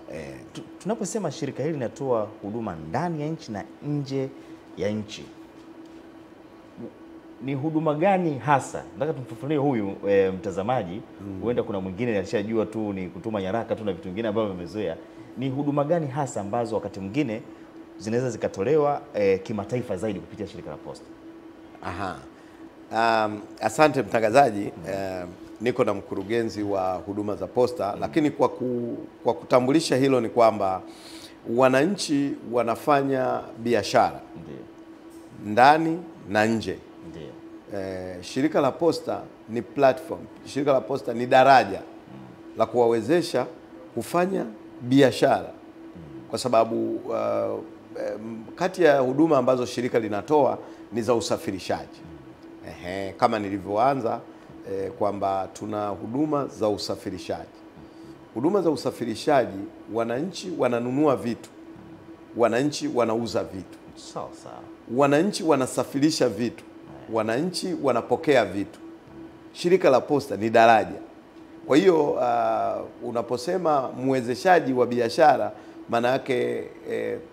Tunaposema shirika hili linatoa huduma ndani ya nchi na nje ya nchi, ni huduma gani hasa? Nataka tumfafanulie huyu mtazamaji, huenda kuna mwingine alishajua tu ni kutuma nyaraka tu na vitu vingine ambavyo vimezoea. Ni huduma gani hasa ambazo wakati mwingine zinaweza zikatolewa kimataifa zaidi kupitia shirika la posta? Asante mtangazaji. Niko na mkurugenzi wa huduma za posta, lakini kwa kutambulisha hilo ni kwamba wananchi wanafanya biashara ndani na nje. Shirika la posta ni platform, shirika la posta ni daraja la kuwawezesha kufanya biashara, kwa sababu kati ya huduma ambazo shirika linatoa ni za usafirishaji. Kama nilivyoanza kwamba tuna huduma za usafirishaji, huduma za usafirishaji, wananchi wananunua vitu, wananchi wanauza vitu, sawa sawa, wananchi wanasafirisha vitu, wananchi wanapokea vitu. Shirika la Posta ni daraja. Kwa hiyo unaposema mwezeshaji wa biashara, maana yake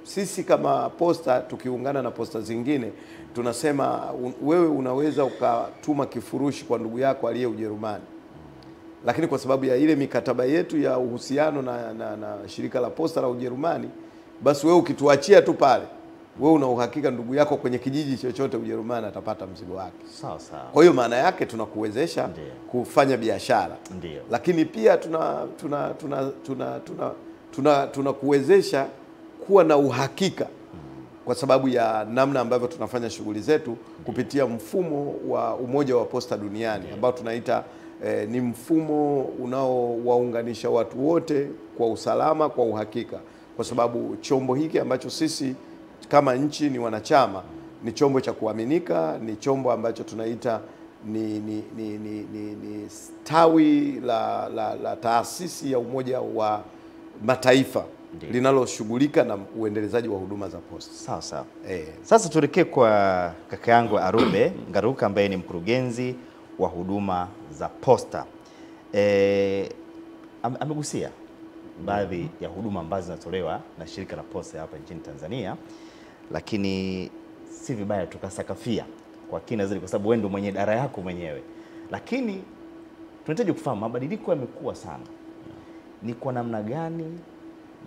sisi kama Posta tukiungana na posta zingine tunasema wewe unaweza ukatuma kifurushi kwa ndugu yako aliye Ujerumani, lakini kwa sababu ya ile mikataba yetu ya uhusiano na shirika la Posta la Ujerumani, basi wewe ukituachia tu pale, wewe una uhakika ndugu yako kwenye kijiji chochote Ujerumani atapata mzigo wake. Sawa sawa. Kwa hiyo maana yake tunakuwezesha kufanya biashara. Ndiyo. Lakini pia tunakuwezesha kuwa na uhakika kwa sababu ya namna ambavyo tunafanya shughuli zetu kupitia mfumo wa Umoja wa Posta Duniani ambao tunaita ni mfumo unaowaunganisha watu wote kwa usalama, kwa uhakika, kwa sababu chombo hiki ambacho sisi kama nchi ni wanachama ni chombo cha kuaminika, ni chombo ambacho tunaita ni tawi la taasisi ya Umoja wa Mataifa linaloshughulika na uendelezaji wa huduma za posta. Sawa sawa. Sasa tuelekee kwa kaka yangu Arube Ngaruka ambaye ni mkurugenzi wa huduma za posta. Amegusia baadhi ya huduma ambazo zinatolewa na shirika la posta hapa nchini Tanzania, lakini si vibaya tukasakafia kwa kina zaidi, kwa sababu wewe ndio mwenye idara yako mwenyewe. Lakini tunahitaji kufahamu mabadiliko yamekuwa sana. Ni kwa namna gani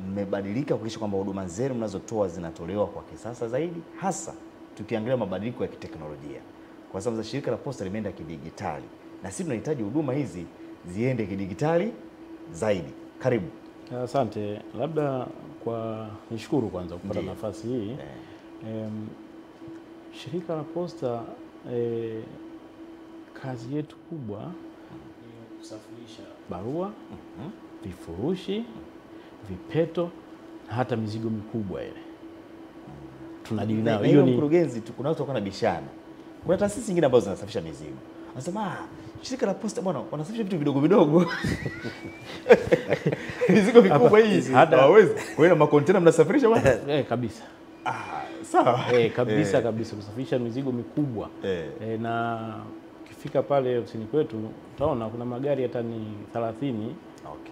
mmebadilika kuhakikisha kwamba huduma zenu mnazotoa zinatolewa kwa kisasa zaidi, hasa tukiangalia mabadiliko ya kiteknolojia? Kwa sababu shirika la posta limeenda kidigitali na sisi tunahitaji huduma hizi ziende kidigitali zaidi. Karibu. Asante. Labda nishukuru kwanza kupata nafasi hii. Shirika la Posta kazi yetu kubwa ni kusafirisha barua, vifurushi, vipeto na hata mizigo mikubwa ile. Tunadili nayo. Hiyo ni mkurugenzi tu, kuna watu wako na bishana. Kuna taasisi nyingine ambazo zinasafisha mizigo. Anasema shirika la posta bwana wanasafisha vitu vidogo vidogo. Mizigo mikubwa hii hawawezi. Kwa hiyo makontena mnasafirisha bwana? Kabisa. Sawa. Kabisa kabisa kusafirisha mizigo mikubwa. Na ukifika pale ofisini kwetu utaona kuna magari hata ni 30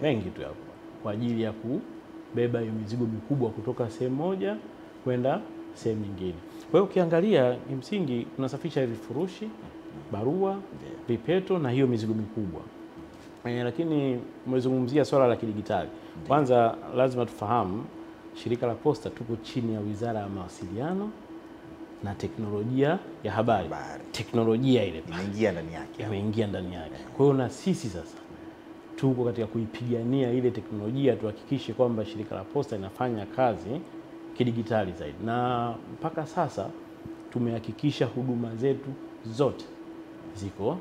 mengi tu hapo kwa ajili ya kubeba hiyo mizigo mikubwa kutoka sehemu moja kwenda sehemu nyingine. Kwa hiyo ukiangalia kimsingi tunasafisha vifurushi, barua, vipeto na hiyo mizigo mikubwa. Lakini umezungumzia swala la kidigitali. Kwanza lazima tufahamu shirika la posta tuko chini ya Wizara ya Mawasiliano na Teknolojia ya Habari. Teknolojia ile imeingia ndani yake. Imeingia ndani yake. Kwa hiyo na sisi sasa tuko katika kuipigania ile teknolojia, tuhakikishe kwamba shirika la posta inafanya kazi kidigitali zaidi. Na mpaka sasa tumehakikisha huduma zetu zote ziko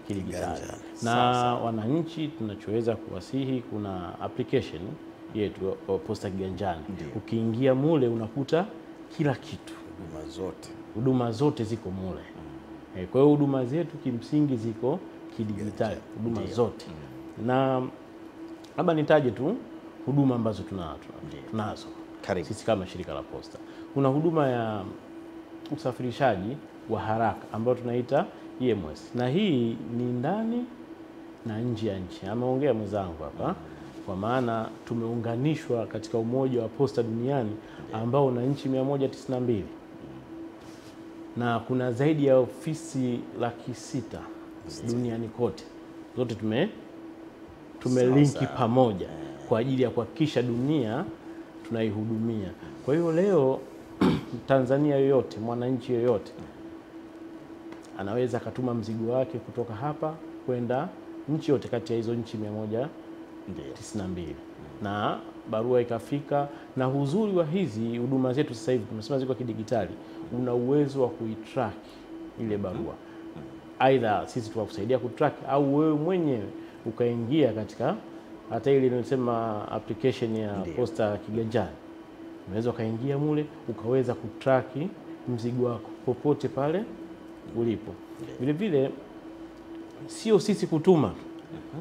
kidigitali. Na wananchi tunachoweza kuwasihi, kuna application yetu Posta Kiganjani. Ukiingia mule unakuta kila kitu, huduma zote ziko mule. Kwa hiyo huduma zetu kimsingi ziko kidigitali, huduma zote. Na labda nitaje tu huduma ambazo tunazo sisi kama shirika la posta. Kuna huduma ya usafirishaji wa haraka ambayo tunaita EMS, na hii ni ndani na nje ya nchi. Ameongea mwenzangu hapa, kwa maana tumeunganishwa katika Umoja wa Posta Duniani ambao una nchi 192 na kuna zaidi ya ofisi 600 duniani kote. Zote tumelinki pamoja kwa ajili ya kuhakikisha dunia tunaihudumia. Kwa hiyo leo Tanzania yoyote, mwananchi yoyote anaweza akatuma mzigo wake kutoka hapa kwenda nchi yote kati ya hizo nchi 192 na barua ikafika. Na uzuri wa hizi huduma zetu sasa hivi tumesema ziko kidigitali, una uwezo wa kuitrack ile barua. Aidha sisi tuwakusaidia kutrack au wewe mwenyewe ukaingia katika hata ile inasema application ya Posta Kiganjani. Unaweza ukaingia mule ukaweza kutrack mzigo wako popote pale ulipo. Vile vile sio sisi kutuma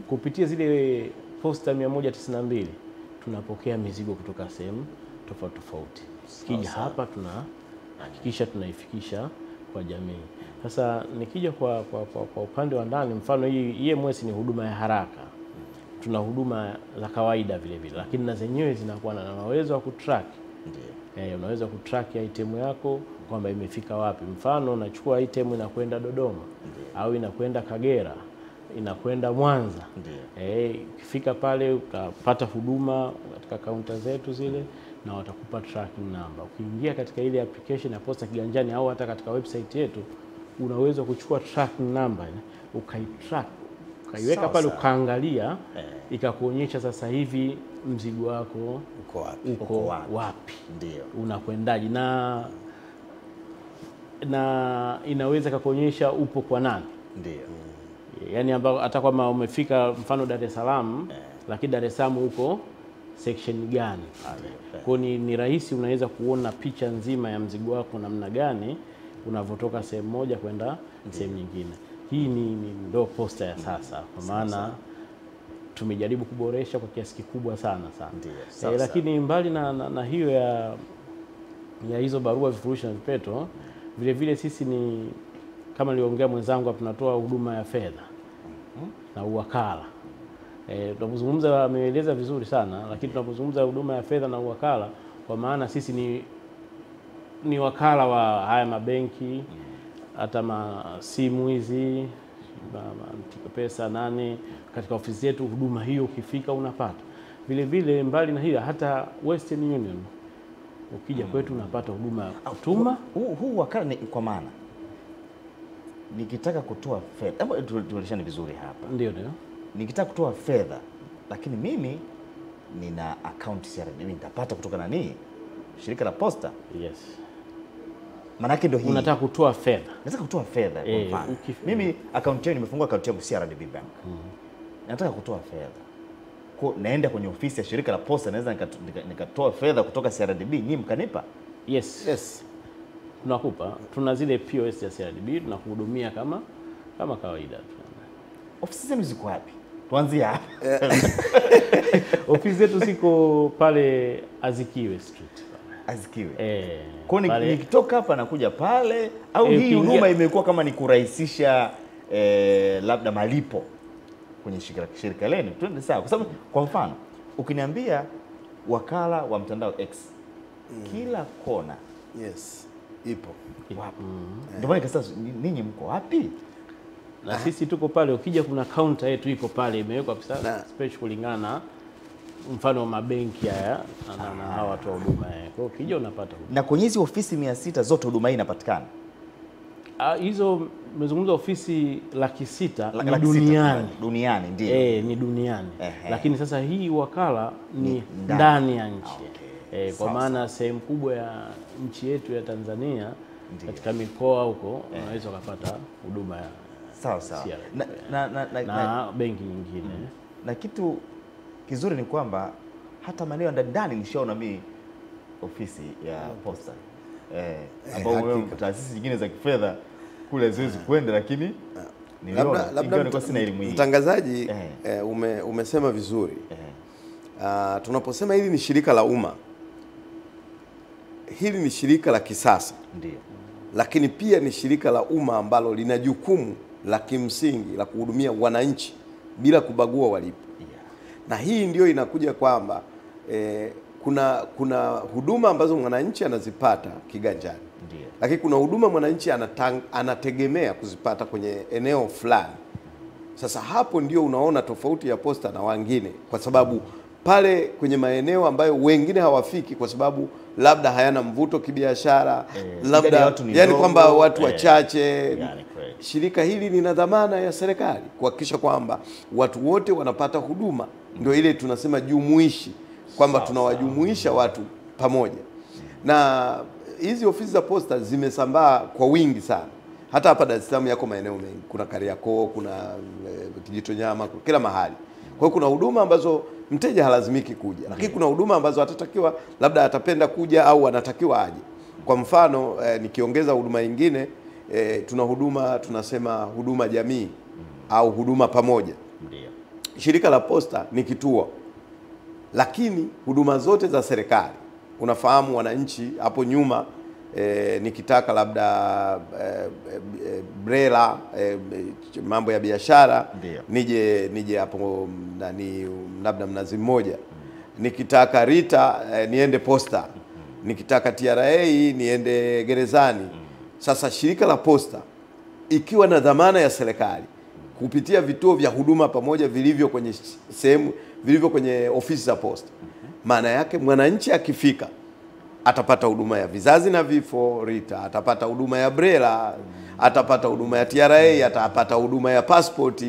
kupitia zile posta 192 tunapokea mizigo kutoka sehemu tofauti tofauti. Kija hapa tunahakikisha tunaifikisha kwa jamii. Sasa nikija kwa upande wa ndani, mfano hii EMS ni huduma ya haraka. Tuna huduma za kawaida vile vile, lakini na zenyewe zinakuwa na uwezo wa kutrack. Unaweza kutrack item yako kwamba imefika wapi. Mfano nachukua item inakwenda Dodoma au inakwenda Kagera, inakwenda Mwanza. Ukifika pale utapata huduma katika kaunta zetu zile na watakupa tracking number. Ukiingia katika ile application ya Posta Kiganjani au hata katika website yetu unaweza kuchukua tracking number ukaitrack, ukaiweka pale ukaangalia, ikakuonyesha sasa hivi mzigo wako uko wapi, ndio unakwendaje, na inaweza kukuonyesha upo kwa nani, ndio yani ambao hata kama umefika mfano Dar es Salaam lakini Dar es Salaam uko section gani. Kwa ni rahisi, unaweza kuona picha nzima ya mzigo wako namna gani unavotoka sehemu moja kwenda sehemu nyingine. Hii ndo posta ya sasa, kwa maana tumejaribu kuboresha kwa kiasi kikubwa sana. Lakini mbali na hiyo ya hizo barua, vifurushi na vipeto, vile vile sisi ni kama niliongea mwenzangu hapa, tunatoa huduma ya fedha na uwakala. Tunapozungumza, ameeleza vizuri sana, lakini tunapozungumza huduma ya fedha na uwakala, kwa maana sisi ni wakala wa haya mabenki, hata simu hizi, Pesa nani, katika ofisi yetu huduma hiyo ukifika unapata. Vile vile mbali na hiyo, hata Western Union ukija kwetu unapata huduma ya kutuma. Huu wakala ni kwa maana nikitaka kutoa fedha, hebu tueleshane vizuri hapa. Ndio. Nikitaka kutoa fedha lakini mimi nina account CRDB, nitapata kutoka nani? Shirika la Posta? Yes. Manake ndio hii. Unataka kutoa fedha. Nataka kutoa fedha kwa mfano. Mimi account yangu, nimefungua account yangu CRDB Bank. Nataka kutoa fedha. Kwa naenda kwenye ofisi ya shirika la Posta, naweza nikatoa fedha kutoka CRDB, nyinyi mkanipa? Yes. Tunakupa. Tuna zile POS ya CRDB, tunakuhudumia kama kawaida tu. Ofisi zenu ziko wapi? Tuanzie hapa. Ofisi zetu ziko pale Azikiwe Street. Azikiwe. Kwa nikitoka hapa nakuja pale au hii huduma imekuwa kama ni kurahisisha labda malipo kwenye shirika lenu? Twende sawa. Kwa sababu kwa mfano ukiniambia wakala wa mtandao X, kila kona ipo. Wapi? Ndio maana sasa ninyi mko wapi? Na sisi tuko pale, ukija kuna counter yetu iko pale, imewekwa special kulingana na mfano wa mabenki haya na hawa watu wa huduma. Kwa hiyo ukija unapata huduma. Na kwenye hizo ofisi 600 zote huduma hii inapatikana? Hizo nimezungumza ofisi 600 duniani. Duniani ndio. Ni duniani. Lakini sasa hii wakala ni ndani ya nchi. Kwa maana sehemu kubwa ya nchi yetu ya Tanzania katika mikoa huko unaweza kupata huduma ya sawa. Na benki nyingine. Na kitu kizuri ni kwamba hata maeneo ndani nishaona mimi ofisi ya Posta. Ambao taasisi nyingine za kifedha kule ziwezi kwenda, lakini labda sina elimu hii. Mtangazaji, umesema vizuri. Tunaposema hili ni shirika la umma, hili ni shirika la kisasa. Ndio. Lakini pia ni shirika la umma ambalo lina jukumu la kimsingi la kuhudumia wananchi bila kubagua walipo. Na hii ndio inakuja kwamba kuna huduma ambazo mwananchi anazipata kiganjani. Ndiyo. Lakini kuna huduma mwananchi anategemea kuzipata kwenye eneo fulani. Sasa hapo ndio unaona tofauti ya Posta na wengine, kwa sababu pale kwenye maeneo ambayo wengine hawafiki kwa sababu labda hayana mvuto kibiashara, labda yani kwamba watu wachache. Shirika hili lina dhamana ya serikali kuhakikisha kwamba watu wote wanapata huduma. Ndio ile tunasema jumuishi, kwamba tunawajumuisha watu pamoja. Na hizi ofisi za Posta zimesambaa kwa wingi sana. Hata hapa Dar es Salaam yako maeneo mengi. Kuna Kariakoo, kuna Kijitonyama, kila mahali. Kwa hiyo kuna huduma ambazo mteja halazimiki kuja, lakini kuna huduma ambazo atatakiwa labda atapenda kuja au anatakiwa aje. Kwa mfano nikiongeza huduma nyingine, tuna huduma tunasema huduma jamii au huduma pamoja. shirika la posta ni kituo, lakini huduma zote za serikali, unafahamu wananchi hapo nyuma nikitaka labda BRELA mambo ya biashara nije hapo nani labda Mnazi Mmoja, nikitaka RITA niende posta, nikitaka TRA niende gerezani. Sasa shirika la posta ikiwa na dhamana ya serikali kupitia vituo vya huduma pamoja vilivyo kwenye sehemu vilivyo kwenye ofisi za posta, maana yake mwananchi akifika atapata huduma ya vizazi na vifo RITA, atapata huduma ya BRELA, atapata huduma ya TRA, atapata huduma ya passport,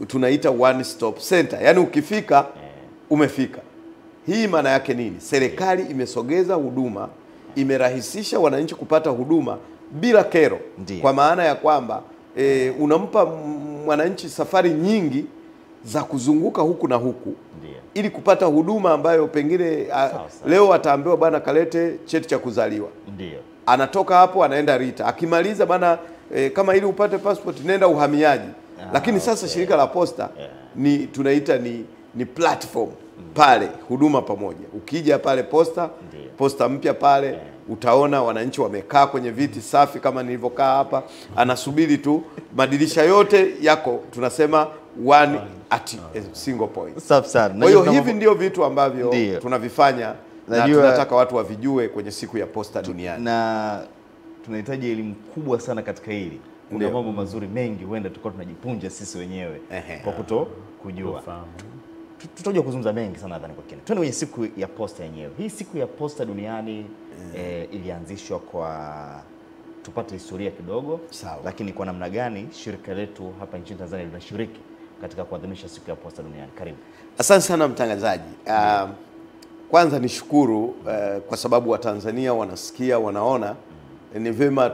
tunaita one stop center. Yaani ukifika umefika. Hii maana yake nini? Serikali imesogeza huduma, imerahisisha wananchi kupata huduma bila kero. Ndiyo. Kwa maana ya kwamba unampa mwananchi safari nyingi za kuzunguka huku na huku. Ndiyo. Ili kupata huduma ambayo pengine leo ataambiwa bana kalete cheti cha kuzaliwa. Ndiyo. Anatoka hapo anaenda RITA. Akimaliza bana kama ili upate passport nenda uhamiaji. Lakini sasa shirika la posta ni tunaita ni platform pale, huduma pamoja. Ukija pale posta, posta mpya pale, utaona wananchi wamekaa kwenye viti safi kama nilivyokaa hapa, anasubiri tu madirisha yote yako, tunasema one at a single point. Safi sana. Kwa hiyo hivi ndio vitu ambavyo tunavifanya na tunataka watu wavijue kwenye siku ya posta duniani. Na tunahitaji elimu kubwa sana katika hili. Kuna mambo mazuri mengi huenda tulikuwa tunajipunja sisi wenyewe kwa kuto kujua. Tutakuja kuzungumza mengi sana nadhani kwa kina. Twende kwenye siku ya posta yenyewe. Hii siku ya posta duniani ilianzishwa kwa, tupate historia kidogo. Sawa. Lakini kwa namna gani shirika letu hapa nchini Tanzania linashiriki katika kuadhimisha siku ya posta duniani? Karibu. Asante sana mtangazaji. Kwanza nishukuru kwa sababu Watanzania wanasikia, wanaona ni vyema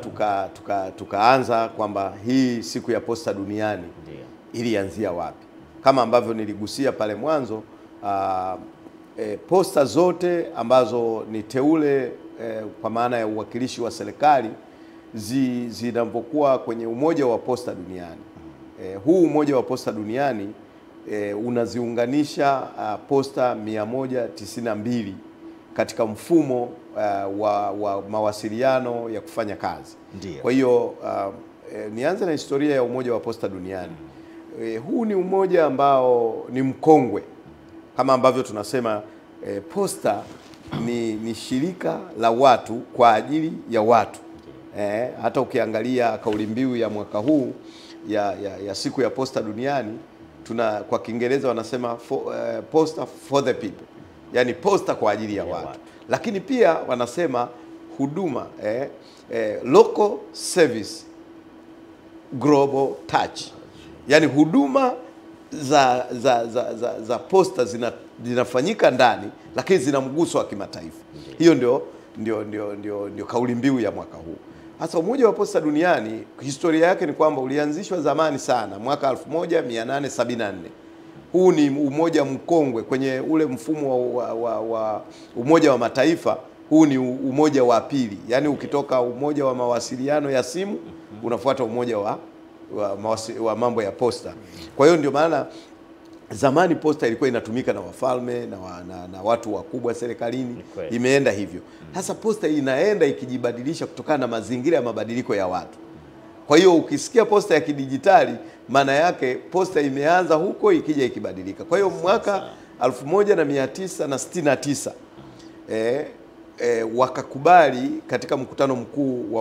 tukaanza kwamba hii siku ya posta duniani ilianzia wapi. Kama ambavyo niligusia pale mwanzo, posta zote ambazo ni teule kwa maana ya uwakilishi wa serikali zinapokuwa kwenye umoja wa posta duniani. Huu umoja wa posta duniani unaziunganisha posta 192 katika mfumo wa mawasiliano ya kufanya kazi. Ndiyo. Kwa hiyo nianze na historia ya umoja wa posta duniani. Huu ni umoja ambao ni mkongwe, kama ambavyo tunasema posta ni shirika la watu kwa ajili ya watu. Hata ukiangalia kauli mbiu ya mwaka huu ya siku ya posta duniani, kwa Kiingereza wanasema posta for the people, yani posta kwa ajili ya watu. Lakini pia wanasema huduma local service global touch, yani huduma za posta zinafanyika ndani lakini zina mguso wa kimataifa. Hiyo ndio kauli mbiu ya mwaka huu. Hasa umoja wa posta duniani, historia yake ni kwamba ulianzishwa zamani sana mwaka 1874. Huu ni umoja mkongwe kwenye ule mfumo wa Umoja wa Mataifa. Huu ni umoja wa pili, yani ukitoka umoja wa mawasiliano ya simu unafuata umoja wa mambo ya posta. Kwa hiyo ndio maana zamani posta ilikuwa inatumika na wafalme na watu wakubwa serikalini, imeenda hivyo. Sasa posta inaenda ikijibadilisha kutokana na mazingira ya mabadiliko ya watu. Kwa hiyo ukisikia posta ya kidijitali, maana yake posta imeanza huko ikija ikibadilika. Kwa hiyo mwaka 1969 wakakubali katika mkutano mkuu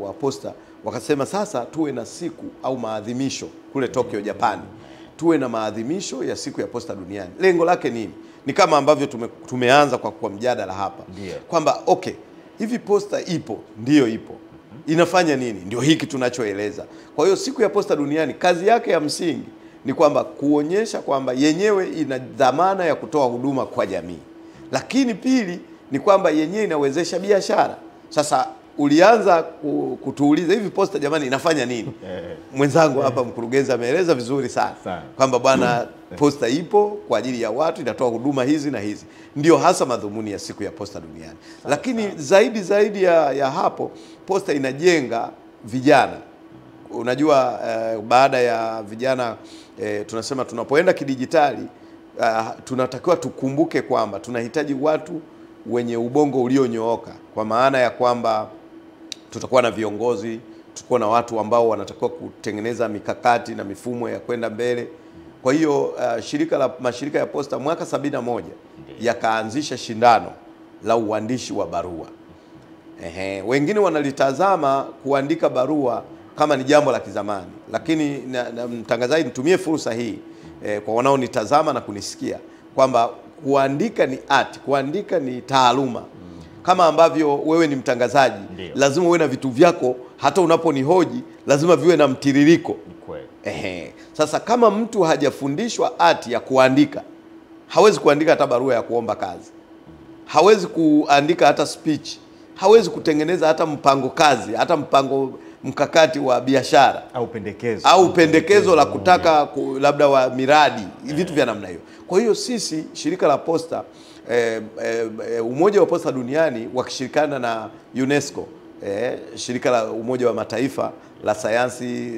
wa posta, wakasema sasa tuwe na siku au maadhimisho kule Tokyo, Japani. Tuwe na maadhimisho ya siku ya posta duniani. Lengo lake nini? Ni kama ambavyo tumeanza kwa mjadala hapa. Kwamba hivi posta ipo, ndiyo ipo. Inafanya nini? Ndio hiki tunachoeleza. Kwa hiyo siku ya posta duniani kazi yake ya msingi ni kwamba kuonyesha kwamba yenyewe ina dhamana ya kutoa huduma kwa jamii. Lakini pili ni kwamba yenyewe inawezesha biashara. Sasa ulianza kutuuliza hivi posta jamani inafanya nini? Mwenzangu hapa mkurugenzi ameeleza vizuri sana kwamba bwana posta ipo kwa ajili ya watu, inatoa huduma hizi na hizi. Ndio hasa madhumuni ya siku ya posta duniani. Lakini zaidi ya hapo, posta inajenga vijana unajua baada ya vijana tunasema tunapoenda kidijitali tunatakiwa tukumbuke kwamba tunahitaji watu wenye ubongo ulionyooka, kwa maana ya kwamba tutakuwa na viongozi, tutakuwa na watu ambao wanatakiwa kutengeneza mikakati na mifumo ya kwenda mbele. Kwa hiyo mashirika ya posta mwaka 71 yakaanzisha shindano la uandishi wa barua. Wengine wanalitazama kuandika barua kama ni jambo la kizamani, lakini na mtangazaji, nitumie fursa hii kwa wanaonitazama na kunisikia kwamba kuandika ni art, kuandika ni taaluma. Kama ambavyo wewe ni mtangazaji, lazima uwe na vitu vyako, hata unaponihoji lazima viwe na mtiririko. Sasa kama mtu hajafundishwa art ya kuandika, hawezi kuandika hata barua ya kuomba kazi, hawezi kuandika hata speech, hawezi kutengeneza hata mpango kazi, hata mpango mkakati wa biashara au pendekezo la kutaka labda wa miradi, vitu vya namna hiyo. Kwa hiyo sisi shirika la posta, Umoja wa Posta Duniani wakishirikiana na UNESCO, shirika la Umoja wa Mataifa la sayansi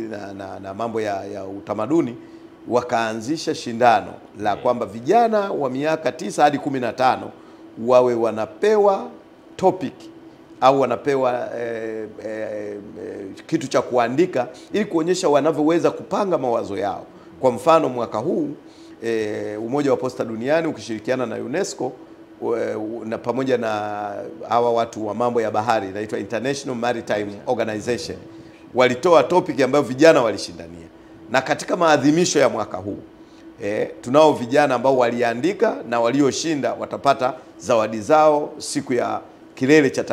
na mambo ya utamaduni, wakaanzisha shindano la kwamba vijana wa miaka 9 hadi 15 wawe wanapewa topic au wanapewa kitu cha kuandika ili kuonyesha wanavyoweza kupanga mawazo yao. Kwa mfano mwaka huu Umoja wa Posta Duniani ukishirikiana na UNESCO na pamoja na hawa watu wa mambo ya bahari, inaitwa International Maritime Organization, walitoa topic ambayo vijana walishindania. Na katika maadhimisho ya mwaka huu tunao vijana ambao waliandika na walioshinda watapata zawadi zao siku ya kilele cha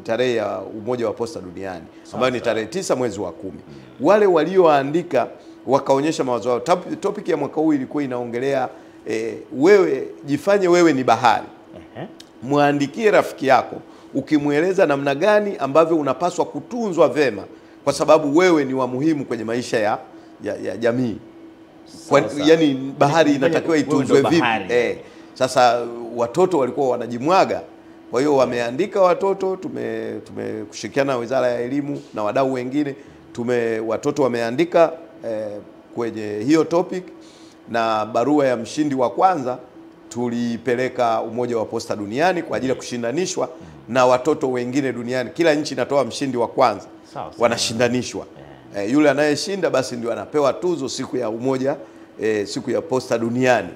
tarehe ya Umoja wa Posta Duniani ambayo ni tarehe 9 mwezi wa 10. Wale walioandika wakaonyesha mawazo yao. Topic ya mwaka huu ilikuwa inaongelea wewe jifanye wewe ni bahari. Muandikie rafiki yako ukimweleza namna gani ambavyo unapaswa kutunzwa vema, kwa sababu wewe ni wa muhimu kwenye maisha ya jamii. Yani bahari inatakiwa itunzwe vipi? Sasa watoto walikuwa wanajimwaga. Kwa hiyo wameandika watoto, tumekushirikiana na Wizara ya Elimu na wadau wengine, watoto wameandika kwenye hiyo topic, na barua ya mshindi wa kwanza tulipeleka Umoja wa Posta Duniani kwa ajili ya kushindanishwa na watoto wengine duniani. Kila nchi inatoa mshindi wa kwanza, wanashindanishwa. Yule anayeshinda basi ndio anapewa tuzo siku ya Umoja, siku ya Posta Duniani.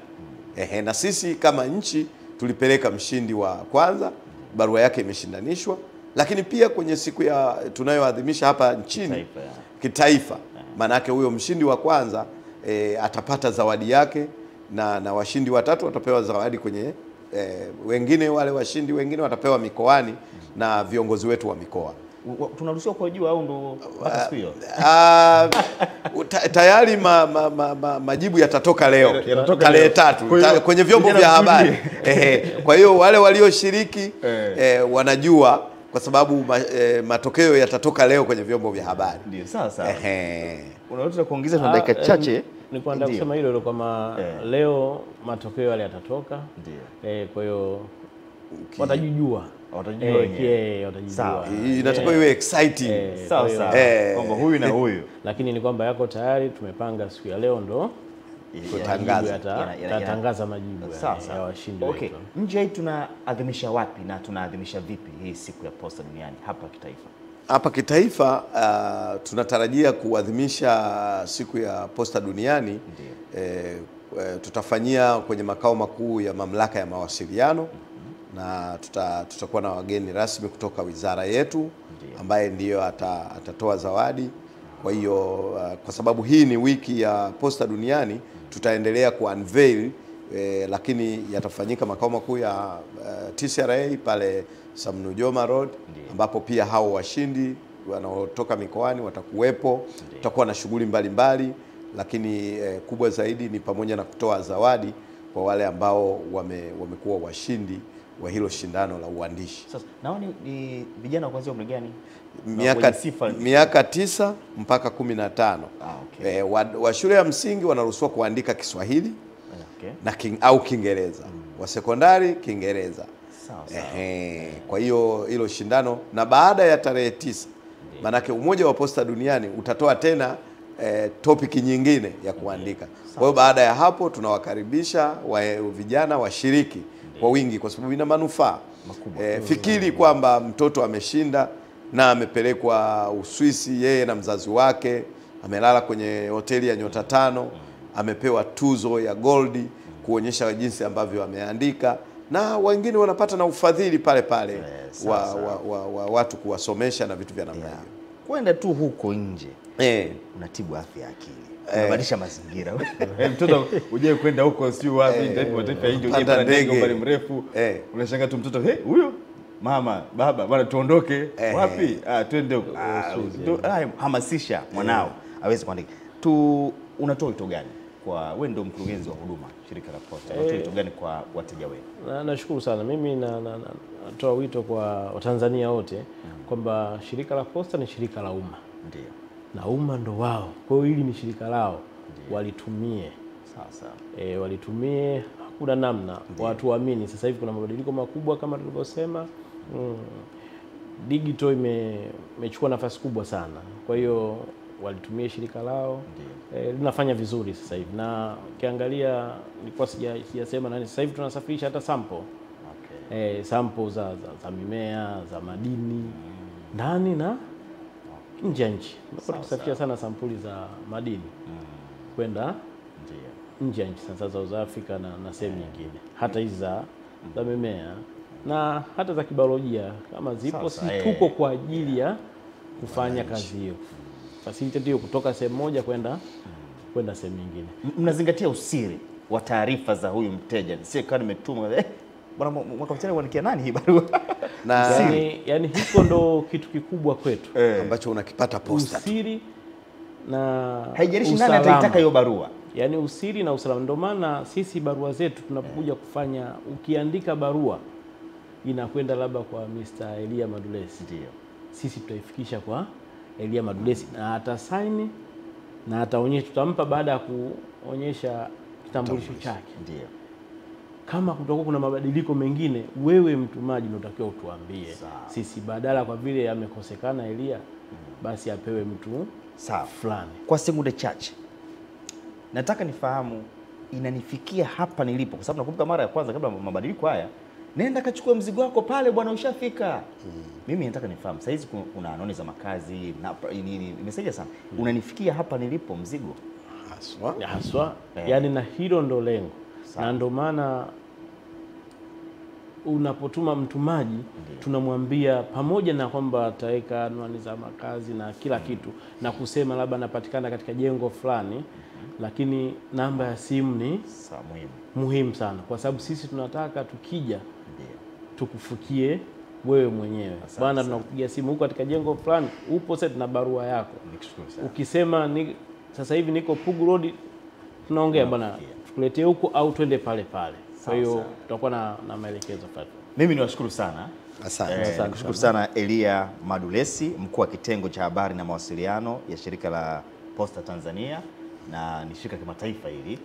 Na sisi kama nchi tulipeleka mshindi wa kwanza, barua yake imeshindanishwa, lakini pia kwenye siku ya tunayoadhimisha hapa nchini kitaifa, maana yake huyo mshindi wa kwanza atapata zawadi yake na washindi watatu watapewa zawadi kwenye wengine, wale washindi wengine watapewa mikoani na viongozi wetu wa mikoa. Tunaruhusiwa kwa juu au ndo mpaka siku hiyo? Tayari majibu yatatoka leo tarehe 3 kwenye vyombo vya habari. Kwa hiyo wale walioshiriki wanajua, kwa sababu matokeo yatatoka leo kwenye vyombo vya habari. Ndio sasa. Unaweza kuongeza na dakika chache? Nilikuwa nataka kusema hilo kama leo matokeo yale yatatoka. Ndio. Kwa hiyo watajijua. Sawa. Inatakiwa iwe exciting. Sawa. Kwamba huyu na huyu. Lakini ni kwamba yako tayari, tumepanga siku ya leo ndo tatangaza majibu ya washindi. Okay. Nje tunaadhimisha wapi na tunaadhimisha vipi hii siku ya Posta Duniani hapa kitaifa? Hapa kitaifa tunatarajia kuadhimisha siku ya Posta Duniani. Tutafanyia kwenye makao makuu ya Mamlaka ya Mawasiliano, na tutakuwa na wageni rasmi kutoka wizara yetu ambaye ndiyo atatoa zawadi. Kwa hiyo kwa sababu hii ni wiki ya Posta Duniani, tutaendelea ku-unveil, lakini yatafanyika makao makuu ya TCRA pale Sam Nujoma Road, ambapo pia hao washindi wanaotoka mikoani watakuwepo. Tutakuwa na shughuli mbalimbali, lakini kubwa zaidi ni pamoja na kutoa zawadi kwa wale ambao wamekuwa washindi wa hilo shindano la uandishi. Sasa naona ni vijana kuanzia umri gani? Miaka 9 mpaka 15. Wa shule ya msingi wanaruhusiwa kuandika Kiswahili na au Kiingereza. Wa sekondari Kiingereza. Kwa hiyo hilo shindano, na baada ya tarehe 9 Maanake Umoja wa Posta Duniani utatoa tena topic nyingine ya kuandika. Kwa hiyo baada ya hapo tunawakaribisha vijana washiriki kwa wingi, kwa sababu ina manufaa makubwa. Fikiri kwamba mtoto ameshinda na amepelekwa Uswisi, yeye na mzazi wake, amelala kwenye hoteli ya nyota 5, amepewa tuzo ya goldi kuonyesha jinsi ambavyo ameandika, na wengine wanapata na ufadhili pale pale wa watu kuwasomesha na vitu vya namna hiyo. Kwenda tu huko nje unatibu afya ya akili, unabadilisha mazingira. Mtoto uje kwenda huko sio wapi, mataifa ya nje, uje panda ndege umbali mrefu, unashangaa tu mtoto huyo mama baba bwana tuondoke wapi, twende huko. Hamasisha mwanao aweze kuandika. Unatoa wito gani kwa wewe, ndio mkurugenzi wa huduma shirika la Posta, unatoa wito gani kwa wateja wenu? Nashukuru sana. Mimi natoa wito kwa Watanzania wote kwamba shirika la Posta ni shirika la umma. Ndio. Na umma ndo wao. Kwa hiyo hili ni shirika lao. Ndiyo. Walitumie. Sasa. Walitumie, hakuna namna. Watu waamini. Sasa hivi kuna mabadiliko makubwa kama tulivyosema. Digital imechukua nafasi kubwa sana. Kwa hiyo walitumie shirika lao. Linafanya vizuri sasa hivi. Na ukiangalia nilikuwa sijasema nani, sasa hivi tunasafirisha hata sample. Sample za mimea, za madini ndani na nje ya nchi. Tunasafirisha sana sampuli za madini kwenda nje ya nchi, sasa za South Africa na sehemu nyingine. Hata hizi za mimea na hata za kibiolojia kama zipo, si tuko kwa ajili ya kufanya kazi hiyo. Facilitate hiyo kutoka sehemu moja kwenda sehemu nyingine. Mnazingatia usiri wa taarifa za huyu mteja. Sio kama nimetuma bwana mwaka mchana kuandikia nani hii barua. Na yani hiko ndo kitu kikubwa kwetu ambacho unakipata Posta. Usiri na haijalishi nani ataitaka hiyo barua. Yani usiri na usalama. Ndio maana sisi barua zetu tunapokuja kufanya, ukiandika barua inakwenda labda kwa Mr. Elia Madulesi. Ndio. Sisi tutaifikisha kwa Elia Madulesi na atasaini na ataonyesha, tutampa baada ya kuonyesha kitambulisho chake. Ndio. Kama kutakuwa kuna mabadiliko mengine, wewe mtumaji unatakiwa utuambie. Sisi badala kwa vile amekosekana Elia, basi apewe mtu fulani. Kwa sekunde chache nataka nifahamu inanifikia hapa nilipo, kwa sababu nakumbuka mara ya kwanza kabla mabadiliko haya, nenda kachukua mzigo wako pale bwana ushafika. Mimi nataka nifahamu sasa hizi kuna anoni za makazi na nini, nimesaidia sana. Unanifikia hapa nilipo mzigo haswa. Yani na hilo ndo lengo. Na ndo maana unapotuma mtumaji tunamwambia pamoja na kwamba ataweka anwani za makazi na kila kitu na kusema labda anapatikana katika jengo fulani, lakini namba ya simu ni muhimu sana, kwa sababu sisi tunataka tukija tukufikie wewe mwenyewe. Bwana tunakupigia simu huko katika jengo fulani, upo sasa na barua yako. Ukisema sasa hivi niko Pugu Road, tunaongea bwana tukuletee huko au twende pale pale. Kwa hiyo tutakuwa na maelekezo pale. Mimi niwashukuru sana. Asante. Nikushukuru sana Elia Madulesi, mkuu wa kitengo cha habari na mawasiliano ya shirika la Posta Tanzania, na ni shirika kimataifa hili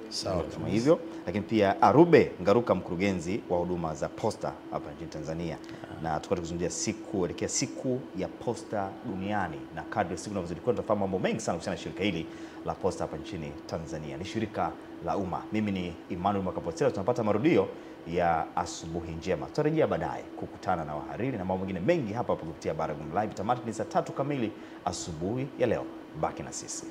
kama hivyo, lakini pia Arube Ngaruka, mkurugenzi wa huduma za Posta hapa nchini Tanzania. Na tulikuwa tukizungumzia kuelekea siku ya Posta duniani, na kadri siku inavyozidi kwenda tutafahamu mambo mengi sana kuhusiana na shirika hili la Posta hapa nchini Tanzania. Ni shirika la umma. Mimi ni Emmanuel Makapotela. Tunapata marudio ya asubuhi njema. Tutarejea baadaye kukutana na wahariri na mambo mengine mengi hapa kupitia Baragumu Live. Tamati ni saa 3 kamili asubuhi ya leo. Baki na sisi.